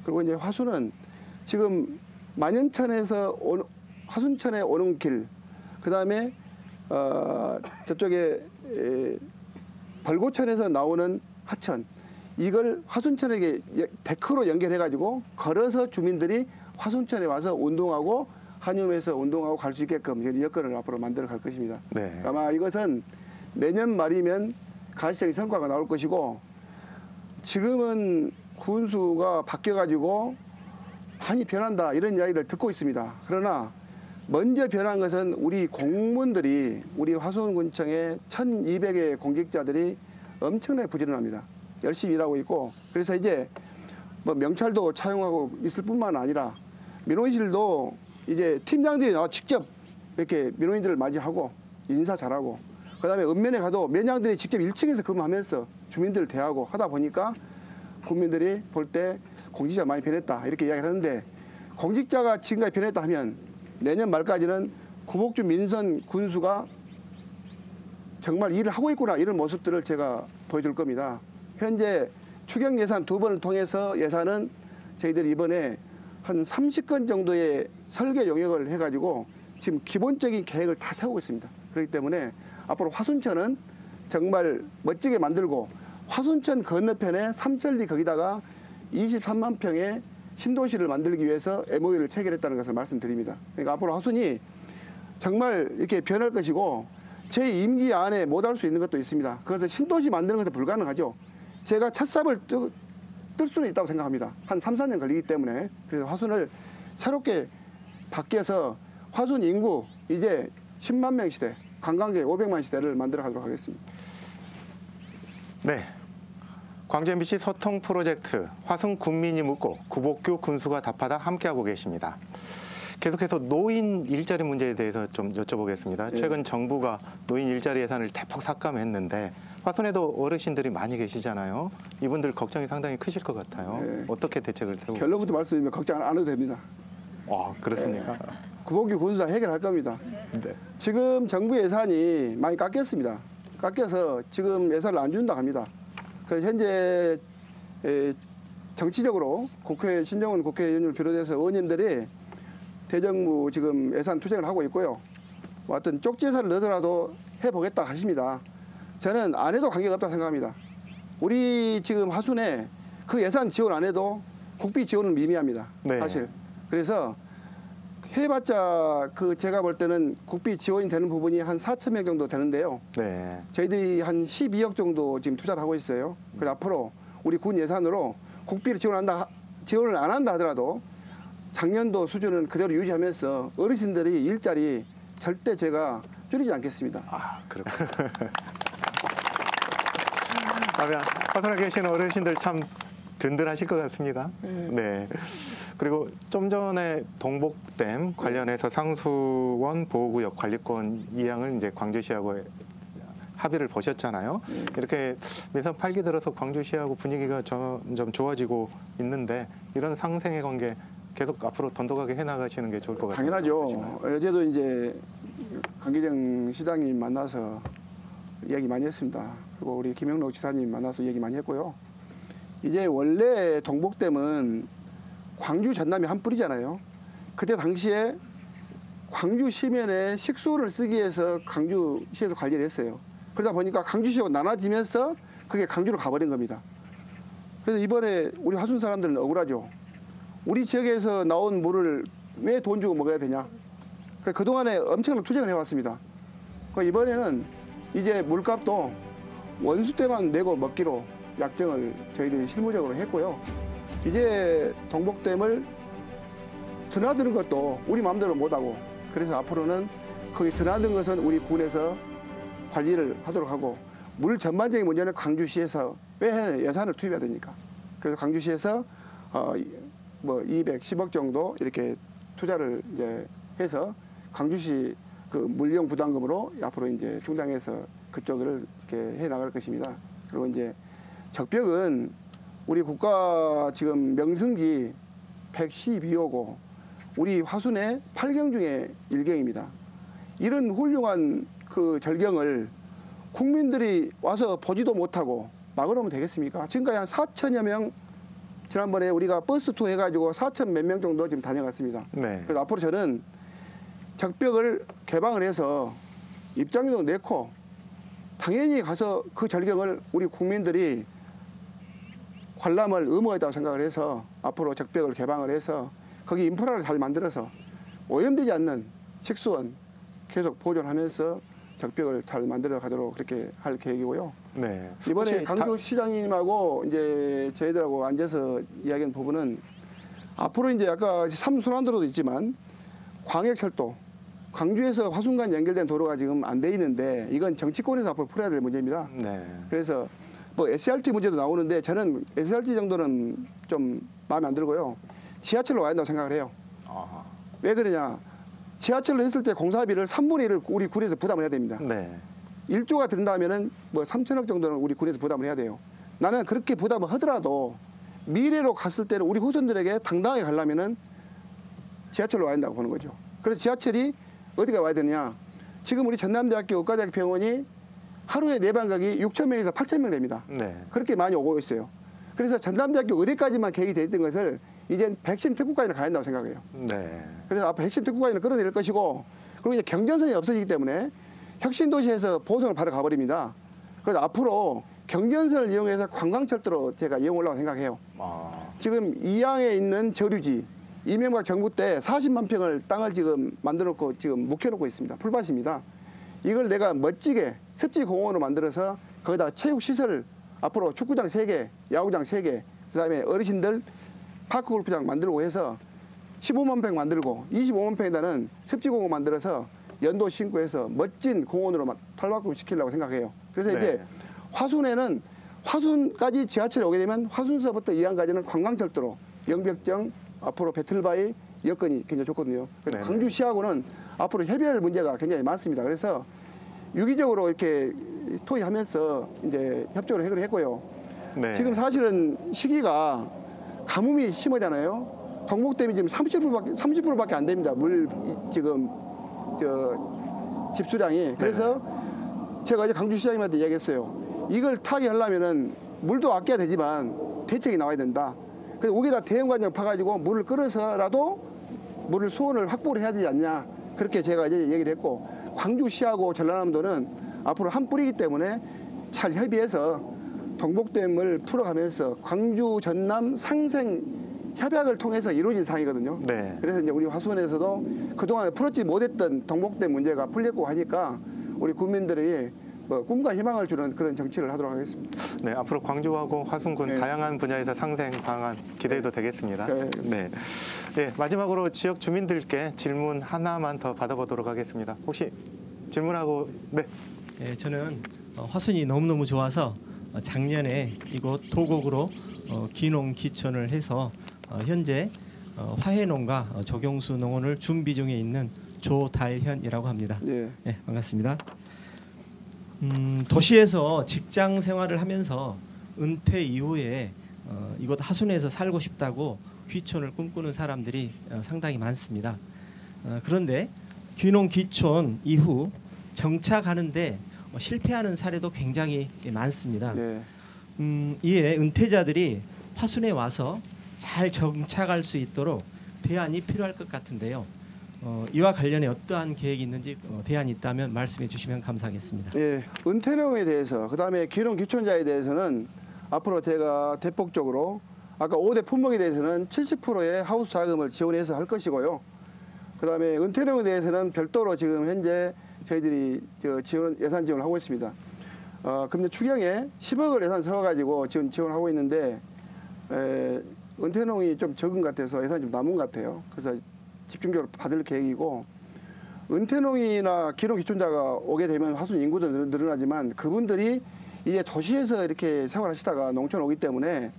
그리고 이제 화순은 지금 만연천에서 화순천에 오는 길 그다음에 저쪽에 벌고천에서 나오는 하천 이걸 화순천에게 데크로 연결해가지고 걸어서 주민들이 화순천에 와서 운동하고 한여름에서 운동하고 갈 수 있게끔 여건을 앞으로 만들어 갈 것입니다. 네. 아마 이것은 내년 말이면 가시적인 성과가 나올 것이고 지금은 군수가 바뀌어가지고 많이 변한다 이런 이야기를 듣고 있습니다. 그러나 먼저 변한 것은 우리 공무원들이 우리 화순군청의 1200의 공직자들이 엄청나게 부지런합니다. 열심히 일하고 있고 그래서 이제 뭐 명찰도 차용하고 있을 뿐만 아니라 민원실도 이제 팀장들이 나와 직접 이렇게 민원인들을 맞이하고 인사 잘하고 그다음에 읍면에 가도 면장들이 직접 1층에서 근무하면서 주민들을 대하고 하다 보니까 국민들이 볼 때 공직자가 많이 변했다 이렇게 이야기를 하는데 공직자가 지금까지 변했다 하면 내년 말까지는 구복주 민선 군수가 정말 일을 하고 있구나 이런 모습들을 제가 보여줄 겁니다. 현재 추경 예산 2번을 통해서 예산은 저희들이 이번에 한 30건 정도의 설계 용역을 해가지고 지금 기본적인 계획을 다 세우고 있습니다. 그렇기 때문에 앞으로 화순천은 정말 멋지게 만들고 화순천 건너편에 삼천리 거기다가 23만 평의 신도시를 만들기 위해서 MOU를 체결했다는 것을 말씀드립니다. 그러니까 앞으로 화순이 정말 이렇게 변할 것이고 제 임기 안에 못할 수 있는 것도 있습니다. 그것은 신도시 만드는 것은 불가능하죠. 제가 첫 삽을 뜰 수는 있다고 생각합니다. 한 3, 4년 걸리기 때문에 그래서 화순을 새롭게 바뀌어서 화순 인구 이제 10만 명 시대 관광객 500만 시대를 만들어 가도록 하겠습니다. 네. 광주 MBC 소통 프로젝트 화순 군민이 묻고 구복규 군수가 답하다 함께하고 계십니다. 계속해서 노인 일자리 문제에 대해서 좀 여쭤보겠습니다. 네. 최근 정부가 노인 일자리 예산을 대폭 삭감했는데 화순에도 어르신들이 많이 계시잖아요. 이분들 걱정이 상당히 크실 것 같아요. 네. 어떻게 대책을 세우고 결론부터 말씀드리면 걱정 안 해도 됩니다. 그렇습니까? 구복규 군수가 해결할 겁니다. 네. 지금 정부 예산이 많이 깎였습니다. 깎여서 지금 예산을 안 준다 합니다. 그래서 현재 정치적으로 신정훈 국회의원을 비롯해서 의원님들이 대정부 지금 예산 투쟁을 하고 있고요. 어떤 쪽지회사를 넣더라도 해보겠다 하십니다. 저는 안 해도 관계가 없다고 생각합니다. 우리 지금 하순에 그 예산 지원 안 해도 국비 지원은 미미합니다. 네. 사실. 그래서 해봤자 그 제가 볼 때는 국비 지원이 되는 부분이 한 4,000명 정도 되는데요. 네. 저희들이 한 12억 정도 지금 투자를 하고 있어요. 그래서 앞으로 우리 군 예산으로 국비를 지원을 안 한다 하더라도 작년도 수준은 그대로 유지하면서 어르신들이 일자리 절대 제가 줄이지 않겠습니다. 아, 그렇군요. 그러면 화순에 계신 어르신들 참 든든하실 것 같습니다. 네. 그리고 좀 전에 동복댐 관련해서 상수원 보호구역 관리권 이양을 이제 광주시하고 합의를 보셨잖아요. 이렇게 민선 8기 들어서 광주시하고 분위기가 점점 좋아지고 있는데 이런 상생의 관계 계속 앞으로 돈독하게 해나가시는 게 좋을 것 같아요. 당연하죠. 어제도 이제 강기정 시장님 만나서 이야기 많이 했습니다. 그리고 우리 김영록 지사님 만나서 얘기 많이 했고요. 이제 원래 동복댐은 광주 전남이 한 뿌리잖아요. 그때 당시에 광주 시면에 식수원을 쓰기 위해서 광주시에서 관리를 했어요. 그러다 보니까 광주시하고 나눠지면서 그게 강주로 가버린 겁니다. 그래서 이번에 우리 화순 사람들은 억울하죠. 우리 지역에서 나온 물을 왜 돈 주고 먹어야 되냐. 그동안에 엄청난 투쟁을 해왔습니다. 이번에는 이제 물값도 원수 때만 내고 먹기로 약정을 저희들이 실무적으로 했고요. 이제 동복댐을 드나드는 것도 우리 마음대로 못하고 그래서 앞으로는 거기 드나드는 것은 우리 군에서 관리를 하도록 하고 물 전반적인 문제는 광주시에서 왜 예산을 투입해야 되니까. 그래서 광주시에서 뭐 210억 정도 이렇게 투자를 이제 해서 광주시 그 물용 부담금으로 앞으로 이제 충당해서 그쪽을 이렇게 해 나갈 것입니다. 그리고 이제 적벽은 우리 국가 지금 명승지 112호고 우리 화순의 8경 중에 1경입니다. 이런 훌륭한 그 절경을 국민들이 와서 보지도 못하고 막으면 되겠습니까? 지금까지 한 4천여 명 지난번에 우리가 버스 투어 해가지고 4천 몇 명 정도 지금 다녀갔습니다. 네. 그래서 앞으로 저는 적벽을 개방을 해서 입장료도 내고 당연히 가서 그 절경을 우리 국민들이 관람을 의무화했다고 생각을 해서 앞으로 적벽을 개방을 해서 거기 인프라를 잘 만들어서 오염되지 않는 식수원 계속 보존하면서 적벽을 잘 만들어 가도록 그렇게 할 계획이고요. 네. 이번에 강주시장님하고 이제 저희들하고 앉아서 이야기한 부분은 앞으로 이제 아까 삼순환도로도 있지만 광역철도, 광주에서 화순간 연결된 도로가 지금 안 돼 있는데 이건 정치권에서 앞으로 풀어야 될 문제입니다. 네. 그래서 뭐 SRT 문제도 나오는데 저는 SRT 정도는 좀 마음에 안 들고요. 지하철로 와야 된다고 생각을 해요. 아. 왜 그러냐? 지하철로 했을 때 공사비를 3분의 1을 우리 군에서 부담을 해야 됩니다. 네. 1조가 든다면은 뭐 3천억 정도는 우리 군에서 부담을 해야 돼요. 나는 그렇게 부담을 하더라도 미래로 갔을 때는 우리 후손들에게 당당하게 가려면은 지하철로 와야 된다고 보는 거죠. 그래서 지하철이 어디가 와야 되느냐? 지금 우리 전남대학교 의과대학 병원이 하루에 내방각이 6,000명에서 8,000명 됩니다. 네. 그렇게 많이 오고 있어요. 그래서 전남대학교 의대까지만 계획이 돼 있던 것을 이젠 백신 특구까지는 가야 된다고 생각해요. 네. 그래서 앞으로 핵심 특구까지는 끌어내릴 것이고 그리고 이제 경전선이 없어지기 때문에 혁신도시에서 보성을 바로 가버립니다. 그래서 앞으로 경전선을 이용해서 관광철도로 제가 이용하려고 생각해요. 아. 지금 이양에 있는 저류지 이명박 정부 때 40만 평을 땅을 지금 만들어놓고 지금 묵혀놓고 있습니다. 풀밭입니다. 이걸 내가 멋지게 습지공원으로 만들어서 거기다가 체육시설 앞으로 축구장 3개, 야구장 3개, 그다음에 어르신들 파크골프장 만들고 해서 15만 평 만들고 25만 평에다는 습지공원 만들어서 연도 신고해서 멋진 공원으로 탈바꿈 시키려고 생각해요. 그래서 네. 이제 화순에는 화순까지 지하철이 오게 되면 화순서부터 이양까지는 관광철도로 영벽정 앞으로 배틀바위 여건이 굉장히 좋거든요. 그래서 네네. 광주시하고는 앞으로 해별 문제가 굉장히 많습니다. 그래서 유기적으로 이렇게 토의하면서 이제 협조를 해결했고요. 네. 지금 사실은 시기가 가뭄이 심하잖아요. 동복댐이 지금 30%밖에 안 됩니다. 물 지금 집수량이. 그래서 제가 어제 강주시장님한테 이야기했어요. 이걸 타개하려면은 물도 아껴야 되지만 대책이 나와야 된다. 그래서 여기다 대형관정 파가지고 물을 끌어서라도 물을 수온을 확보를 해야 되지 않냐. 그렇게 제가 이제 얘기를 했고 광주시하고 전라남도는 앞으로 한 뿌리이기 때문에 잘 협의해서 동복댐을 풀어가면서 광주 전남 상생 협약을 통해서 이루어진 사항이거든요. 네. 그래서 이제 우리 화순에서도 그동안 풀었지 못했던 동복댐 문제가 풀렸고 하니까 우리 국민들이 꿈과 희망을 주는 그런 정치를 하도록 하겠습니다. 네, 앞으로 광주하고 화순군 네. 다양한 분야에서 상생 방안 기대해도 되겠습니다. 네. 네. 네, 마지막으로 지역 주민들께 질문 하나만 더 받아보도록 하겠습니다. 혹시 질문하고 네. 네, 저는 화순이 너무너무 좋아서 작년에 이곳 도곡으로 기농 기촌을 해서 현재 화해농가 조경수 농원을 준비 중에 있는 조달현이라고 합니다. 예. 네, 반갑습니다. 도시에서 직장 생활을 하면서 은퇴 이후에 이곳 하순에서 살고 싶다고 귀촌을 꿈꾸는 사람들이 상당히 많습니다. 그런데 귀농 귀촌 이후 정착하는데 실패하는 사례도 굉장히 많습니다. 예. 이에 은퇴자들이 화순에 와서 잘 정착할 수 있도록 대안이 필요할 것 같은데요. 이와 관련해 어떠한 계획이 있는지 대안이 있다면 말씀해 주시면 감사하겠습니다. 예, 은퇴농에 대해서 그다음에 귀농 귀촌자에 대해서는 앞으로 제가 대폭적으로 아까 5대 품목에 대해서는 70%의 하우스 자금을 지원해서 할 것이고요. 그다음에 은퇴농에 대해서는 별도로 지금 현재 저희들이 예산 지원을 하고 있습니다. 금년 추경에 10억을 예산 세워가지고 지금 지원하고 있는데 은퇴농이 좀 적은 것 같아서 예산이 좀 남은 것 같아요. 그래서 집중적으로 받을 계획이고 은퇴농이나 기농 귀촌자가 오게 되면 화순 인구도 늘어나지만 그분들이 이제 도시에서 이렇게 생활하시다가 농촌 오기 때문에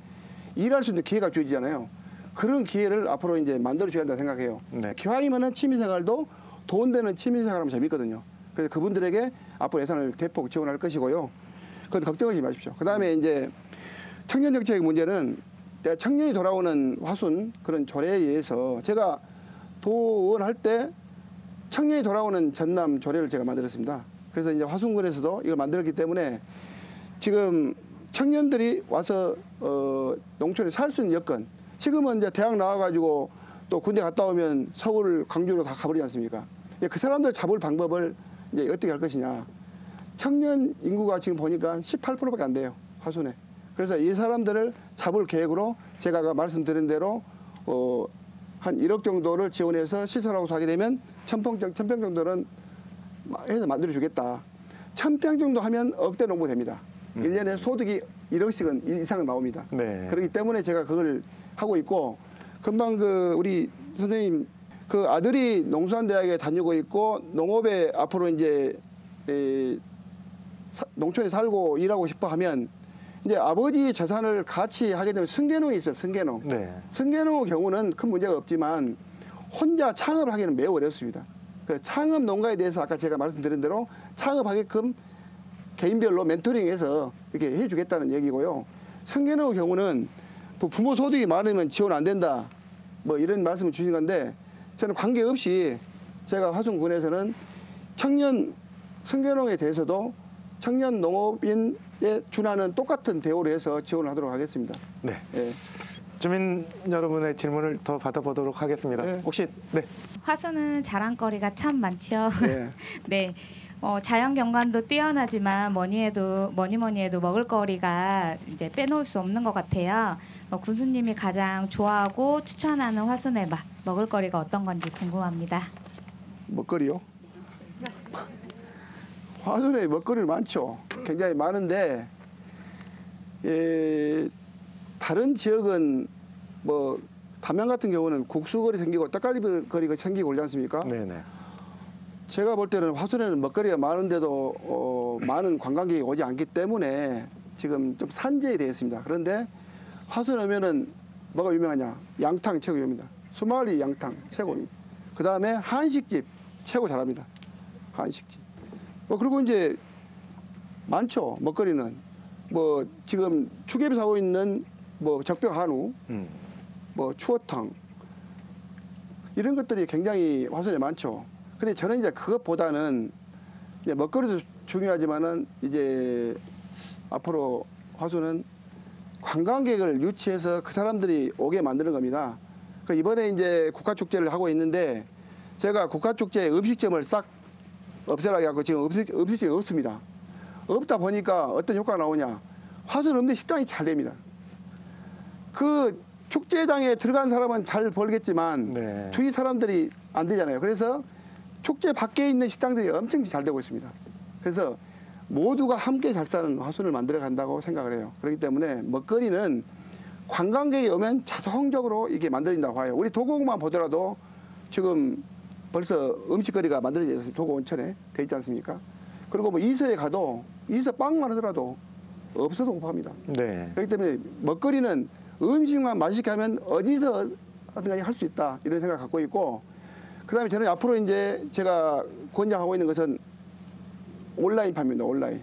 일할 수 있는 기회가 주어지잖아요. 그런 기회를 앞으로 이제 만들어 줘야 한다 생각해요. 네. 기왕이면은 취미생활도 돈 되는 취미생활하면 재밌거든요. 그래서 그분들에게 앞으로 예산을 대폭 지원할 것이고요. 그건 걱정하지 마십시오. 그다음에 이제 청년 정책 문제는 청년이 돌아오는 화순 그런 조례에 의해서 제가 도원할 때 청년이 돌아오는 전남 조례를 제가 만들었습니다. 그래서 이제 화순군에서도 이걸 만들었기 때문에 지금 청년들이 와서 농촌에 살 수 있는 여건, 지금은 이제 대학 나와가지고 또 군대 갔다 오면 서울, 광주로 다 가버리지 않습니까? 그 사람들 잡을 방법을 이제 어떻게 할 것이냐. 청년 인구가 지금 보니까 18%밖에 안 돼요, 화순에. 그래서 이 사람들을 잡을 계획으로 제가 아까 말씀드린 대로 한 1억 정도를 지원해서 시설하고 사게 되면 1000평 정도는 해서 만들어주겠다. 1000평 정도 하면 억대 농부 됩니다. 1년에 소득이 1억씩은 이상 나옵니다. 네. 그렇기 때문에 제가 그걸 하고 있고 금방 우리 선생님 아들이 농수산대학에 다니고 있고 농업에 앞으로 이제 농촌에 살고 일하고 싶어 하면 이제 아버지 재산을 같이 하게 되면 승계농이 있어요. 승계농. 네. 승계농의 경우는 큰 문제가 없지만 혼자 창업을 하기는 매우 어렵습니다. 그 창업 농가에 대해서 아까 제가 말씀드린 대로 창업하게끔 개인별로 멘토링해서 이렇게 해주겠다는 얘기고요. 승계농의 경우는 부모 소득이 많으면 지원 안 된다. 뭐 이런 말씀을 주신 건데 저는 관계없이 제가 화순군에서는 청년 승계농에 대해서도 청년 농업인에 준하는 똑같은 대우를 해서 지원을 하도록 하겠습니다. 네. 예. 주민 여러분의 질문을 더 받아보도록 하겠습니다. 네. 혹시 네. 화순은 자랑거리가 참 많죠. 네. 네. 자연 경관도 뛰어나지만 뭐니 해도 먹을거리가 이제 빼놓을 수 없는 것 같아요. 군수님이 가장 좋아하고 추천하는 화순의 맛, 먹을거리가 어떤 건지 궁금합니다. 먹거리요? 화순에 먹거리 많죠. 굉장히 많은데 다른 지역은 뭐 담양 같은 경우는 국수거리 생기고 떡갈비 거리가 생기고 그러지 않습니까? 네네. 제가 볼 때는 화순에는 먹거리가 많은데도 많은 관광객이 오지 않기 때문에 지금 좀 산재에 되어 있습니다. 그런데 화순 오면은 뭐가 유명하냐? 양탕 최고 유명합니다. 수마리 양탕 최고입니다. 그 다음에 한식집 최고 잘합니다. 한식집. 그리고 이제 많죠. 먹거리는 뭐 지금 추계비 사고 있는 뭐 적벽 한우, 뭐 추어탕 이런 것들이 굉장히 화순에 많죠. 근데 저는 이제 그것보다는 이제 먹거리도 중요하지만은 이제 앞으로 화순은 관광객을 유치해서 그 사람들이 오게 만드는 겁니다. 그러니까 이번에 이제 국가축제를 하고 있는데 제가 국가축제 음식점을 싹 없애라 해갖고 지금 없을지 없습니다. 없다 보니까 어떤 효과가 나오냐. 화순 없는 식당이 잘 됩니다. 그 축제장에 들어간 사람은 잘 벌겠지만 네. 주위 사람들이 안 되잖아요. 그래서 축제 밖에 있는 식당들이 엄청 잘 되고 있습니다. 그래서 모두가 함께 잘 사는 화순을 만들어 간다고 생각을 해요. 그렇기 때문에 먹거리는 관광객이 오면 자동적으로 이게 만들어진다고 봐요. 우리 도곡만 보더라도 지금 벌써 음식거리가 만들어져 있습니다. 도곡 온천에 돼 있지 않습니까? 그리고 뭐 이서에 가도 이서 빵만 하더라도 없어도 못 팝니다. 네. 그렇기 때문에 먹거리는 음식만 맛있게 하면 어디서 하든 간에 할 수 있다 이런 생각을 갖고 있고, 그다음에 저는 앞으로 이제 제가 권장하고 있는 것은 온라인 판매입니다. 온라인.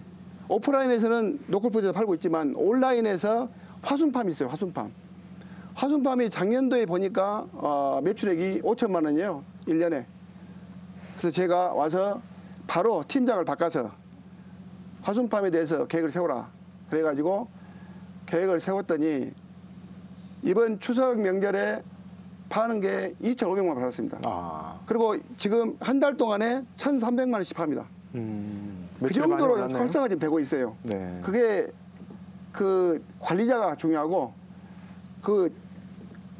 오프라인에서는 노컬푸드에서 팔고 있지만 온라인에서 화순팜이 있어요. 화순팜. 화순팜이 작년도에 보니까 매출액이 5천만 원이에요. 1년에. 그래서 제가 와서 바로 팀장을 바꿔서 화순팜에 대해서 계획을 세워라. 그래가지고 계획을 세웠더니 이번 추석 명절에 파는 게 2,500만 원 팔았습니다. 아. 그리고 지금 한 달 동안에 1,300만 원씩 팝니다. 그 매출이 많이 정도로 올랐네요. 활성화 지금 되고 있어요. 네. 그게 그 관리자가 중요하고 그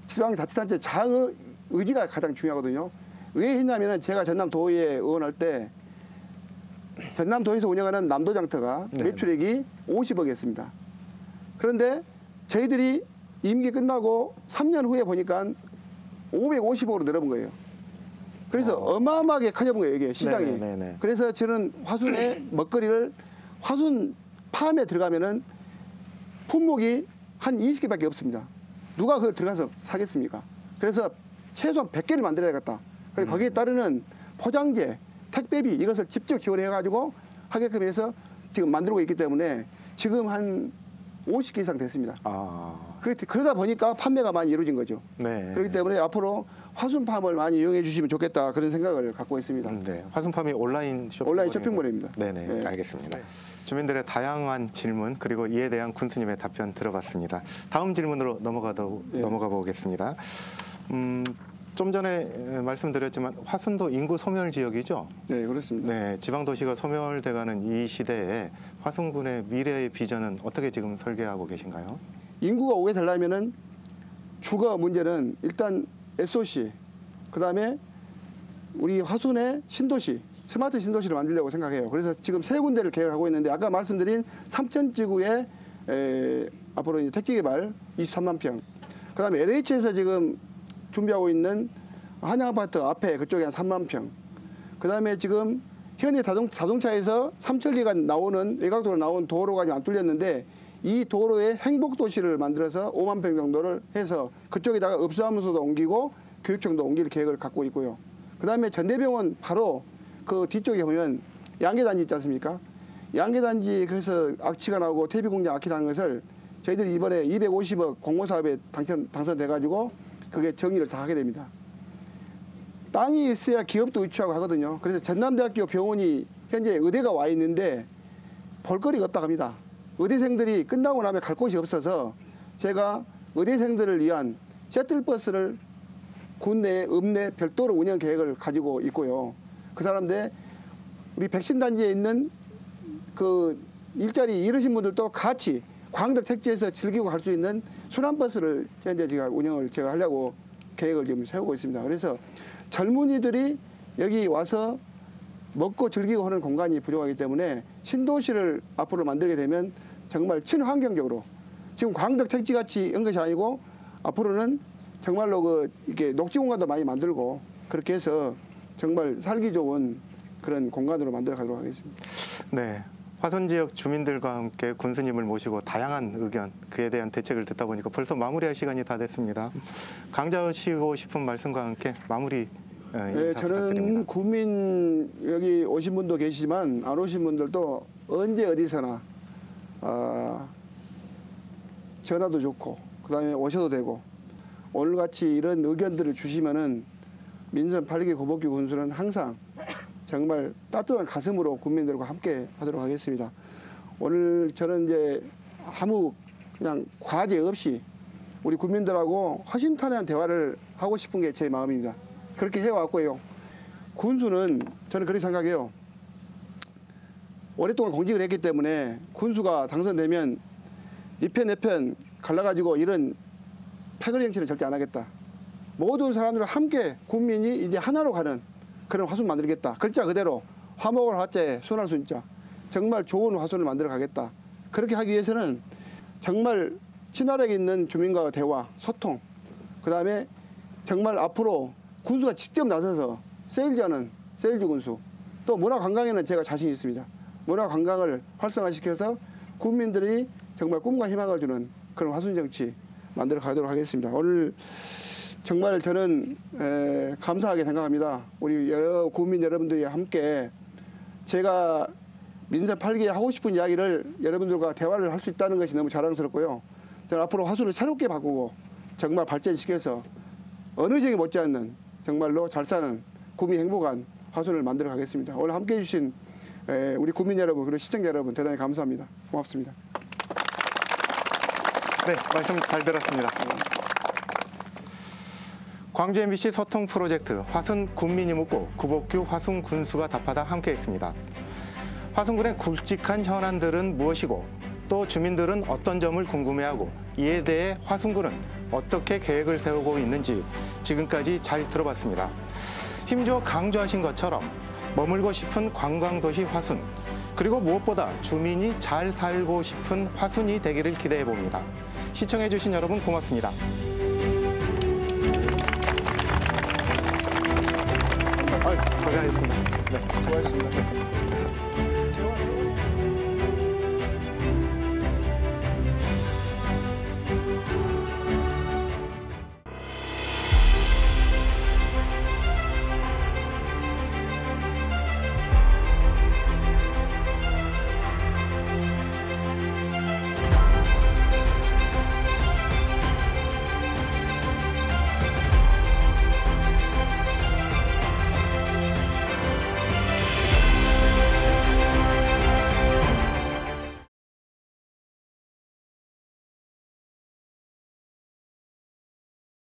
지방자치단체 장의 의지가 가장 중요하거든요. 왜 했냐면은 제가 전남도의회 의원할 때 전남도에서 운영하는 남도장터가 네. 매출액이 50억이었습니다. 그런데 저희들이 임기 끝나고 3년 후에 보니까 550억으로 늘어본 거예요. 그래서 어마어마하게 커져본 거예요, 이게 시장이. 네네네네. 그래서 저는 화순의 먹거리를 화순 팜에 들어가면은 품목이 한 20개밖에 없습니다. 누가 그 들어가서 사겠습니까? 그래서 최소한 100개를 만들어야겠다. 그리고 거기에 따르는 포장재, 택배비 이것을 직접 지원해가지고 하게끔 해서 지금 만들고 있기 때문에 지금 한 50개 이상 됐습니다. 아. 그러다 보니까 판매가 많이 이루어진 거죠. 네. 그렇기 때문에 앞으로 화순팜을 많이 이용해 주시면 좋겠다 그런 생각을 갖고 있습니다. 네. 화순팜이 온라인 쇼핑몰입니다. 네네. 네. 알겠습니다. 주민들의 다양한 질문 그리고 이에 대한 군수님의 답변 들어봤습니다. 다음 질문으로 넘어가 보겠습니다. 좀 전에 말씀드렸지만 화순도 인구 소멸 지역이죠. 네, 그렇습니다. 네, 지방 도시가 소멸돼가는 이 시대에 화순군의 미래의 비전은 어떻게 지금 설계하고 계신가요? 인구가 오게 되려면은 주거 문제는 일단 SOC, 그다음에 우리 화순의 신도시, 스마트 신도시를 만들려고 생각해요. 그래서 지금 세 군데를 계획하고 있는데 아까 말씀드린 삼천지구에 앞으로 이제 택지개발 23만 평, 그다음에 LH에서 지금 준비하고 있는 한양아파트 앞에 그쪽에 한 3만 평, 그다음에 지금 현대 자동차에서 삼천리가 나오는 외곽도로 나온 도로가 안 뚫렸는데 이 도로에 행복도시를 만들어서 5만 평 정도를 해서 그쪽에다가 읍사무소도 옮기고 교육청도 옮길 계획을 갖고 있고요. 그다음에 전대병원 바로 그 뒤쪽에 보면 양계단지 있지 않습니까? 양계단지 그래서 악취가 나오고 퇴비공장 악취나는 것을 저희들이 이번에 250억 공모사업에 당선돼가지고 그게 정의를 다 하게 됩니다. 땅이 있어야 기업도 유치하고 하거든요. 그래서 전남대학교 병원이 현재 의대가 와 있는데 볼거리가 없다고 합니다. 의대생들이 끝나고 나면 갈 곳이 없어서 제가 의대생들을 위한 셔틀버스를 군내, 읍내 별도로 운영 계획을 가지고 있고요. 그 사람들 우리 백신단지에 있는 그 일자리 잃으신 분들도 같이 광덕 택지에서 즐기고 갈 수 있는 순환버스를 현재 제가 운영을 제가 하려고 계획을 지금 세우고 있습니다. 그래서 젊은이들이 여기 와서 먹고 즐기고 하는 공간이 부족하기 때문에 신도시를 앞으로 만들게 되면 정말 친환경적으로 지금 광덕 택지 같이 한 것이 아니고 앞으로는 정말로 이렇게 녹지 공간도 많이 만들고 그렇게 해서 정말 살기 좋은 그런 공간으로 만들어 가도록 하겠습니다. 네. 화순 지역 주민들과 함께 군수님을 모시고 다양한 의견, 그에 대한 대책을 듣다 보니까 벌써 마무리할 시간이 다 됐습니다. 강조하시고 싶은 말씀과 함께 마무리 네, 인사 저는 부탁드립니다. 구민 여기 오신 분도 계시지만 안 오신 분들도 언제 어디서나 전화도 좋고 그다음에 오셔도 되고 오늘같이 이런 의견들을 주시면은 민선 8기 고복기 군수는 항상 정말 따뜻한 가슴으로 국민들과 함께 하도록 하겠습니다. 오늘 저는 이제 아무 그냥 과제 없이 우리 국민들하고 허심탄회한 대화를 하고 싶은 게 제 마음입니다. 그렇게 해왔고요. 군수는 저는 그렇게 생각해요. 오랫동안 공직을 했기 때문에 군수가 당선되면 네 편 내 편 갈라가지고 이런 패거리 정치를 절대 안 하겠다. 모든 사람들과 함께 국민이 이제 하나로 가는 그런 화순 만들겠다. 글자 그대로 화목을 화자에 순할 순자. 정말 좋은 화순을 만들어 가겠다. 그렇게 하기 위해서는 정말 친화력 있는 주민과 대화, 소통, 그다음에 정말 앞으로 군수가 직접 나서서 세일즈하는 세일즈 군수, 또 문화관광에는 제가 자신 있습니다. 문화관광을 활성화시켜서 국민들이 정말 꿈과 희망을 주는 그런 화순정치 만들어 가도록 하겠습니다. 오늘 정말 저는 감사하게 생각합니다. 우리 여러 국민 여러분들이 함께 제가 민선 8기에 하고 싶은 이야기를 여러분들과 대화를 할 수 있다는 것이 너무 자랑스럽고요. 저는 앞으로 화순을 새롭게 바꾸고 정말 발전시켜서 어느 지역에 못지않는 정말로 잘 사는 국민 행복한 화순을 만들어 가겠습니다. 오늘 함께해 주신 우리 국민 여러분 그리고 시청자 여러분 대단히 감사합니다. 고맙습니다. 네, 말씀 잘 들었습니다. 광주 MBC 소통 프로젝트 화순 군민이 묻고 구복규 화순 군수가 답하다 함께했습니다. 화순군의 굵직한 현안들은 무엇이고 또 주민들은 어떤 점을 궁금해하고 이에 대해 화순군은 어떻게 계획을 세우고 있는지 지금까지 잘 들어봤습니다. 힘주어 강조하신 것처럼 머물고 싶은 관광도시 화순, 그리고 무엇보다 주민이 잘 살고 싶은 화순이 되기를 기대해 봅니다. 시청해주신 여러분 고맙습니다. 고생하셨습니다. 네, 수고하셨습니다.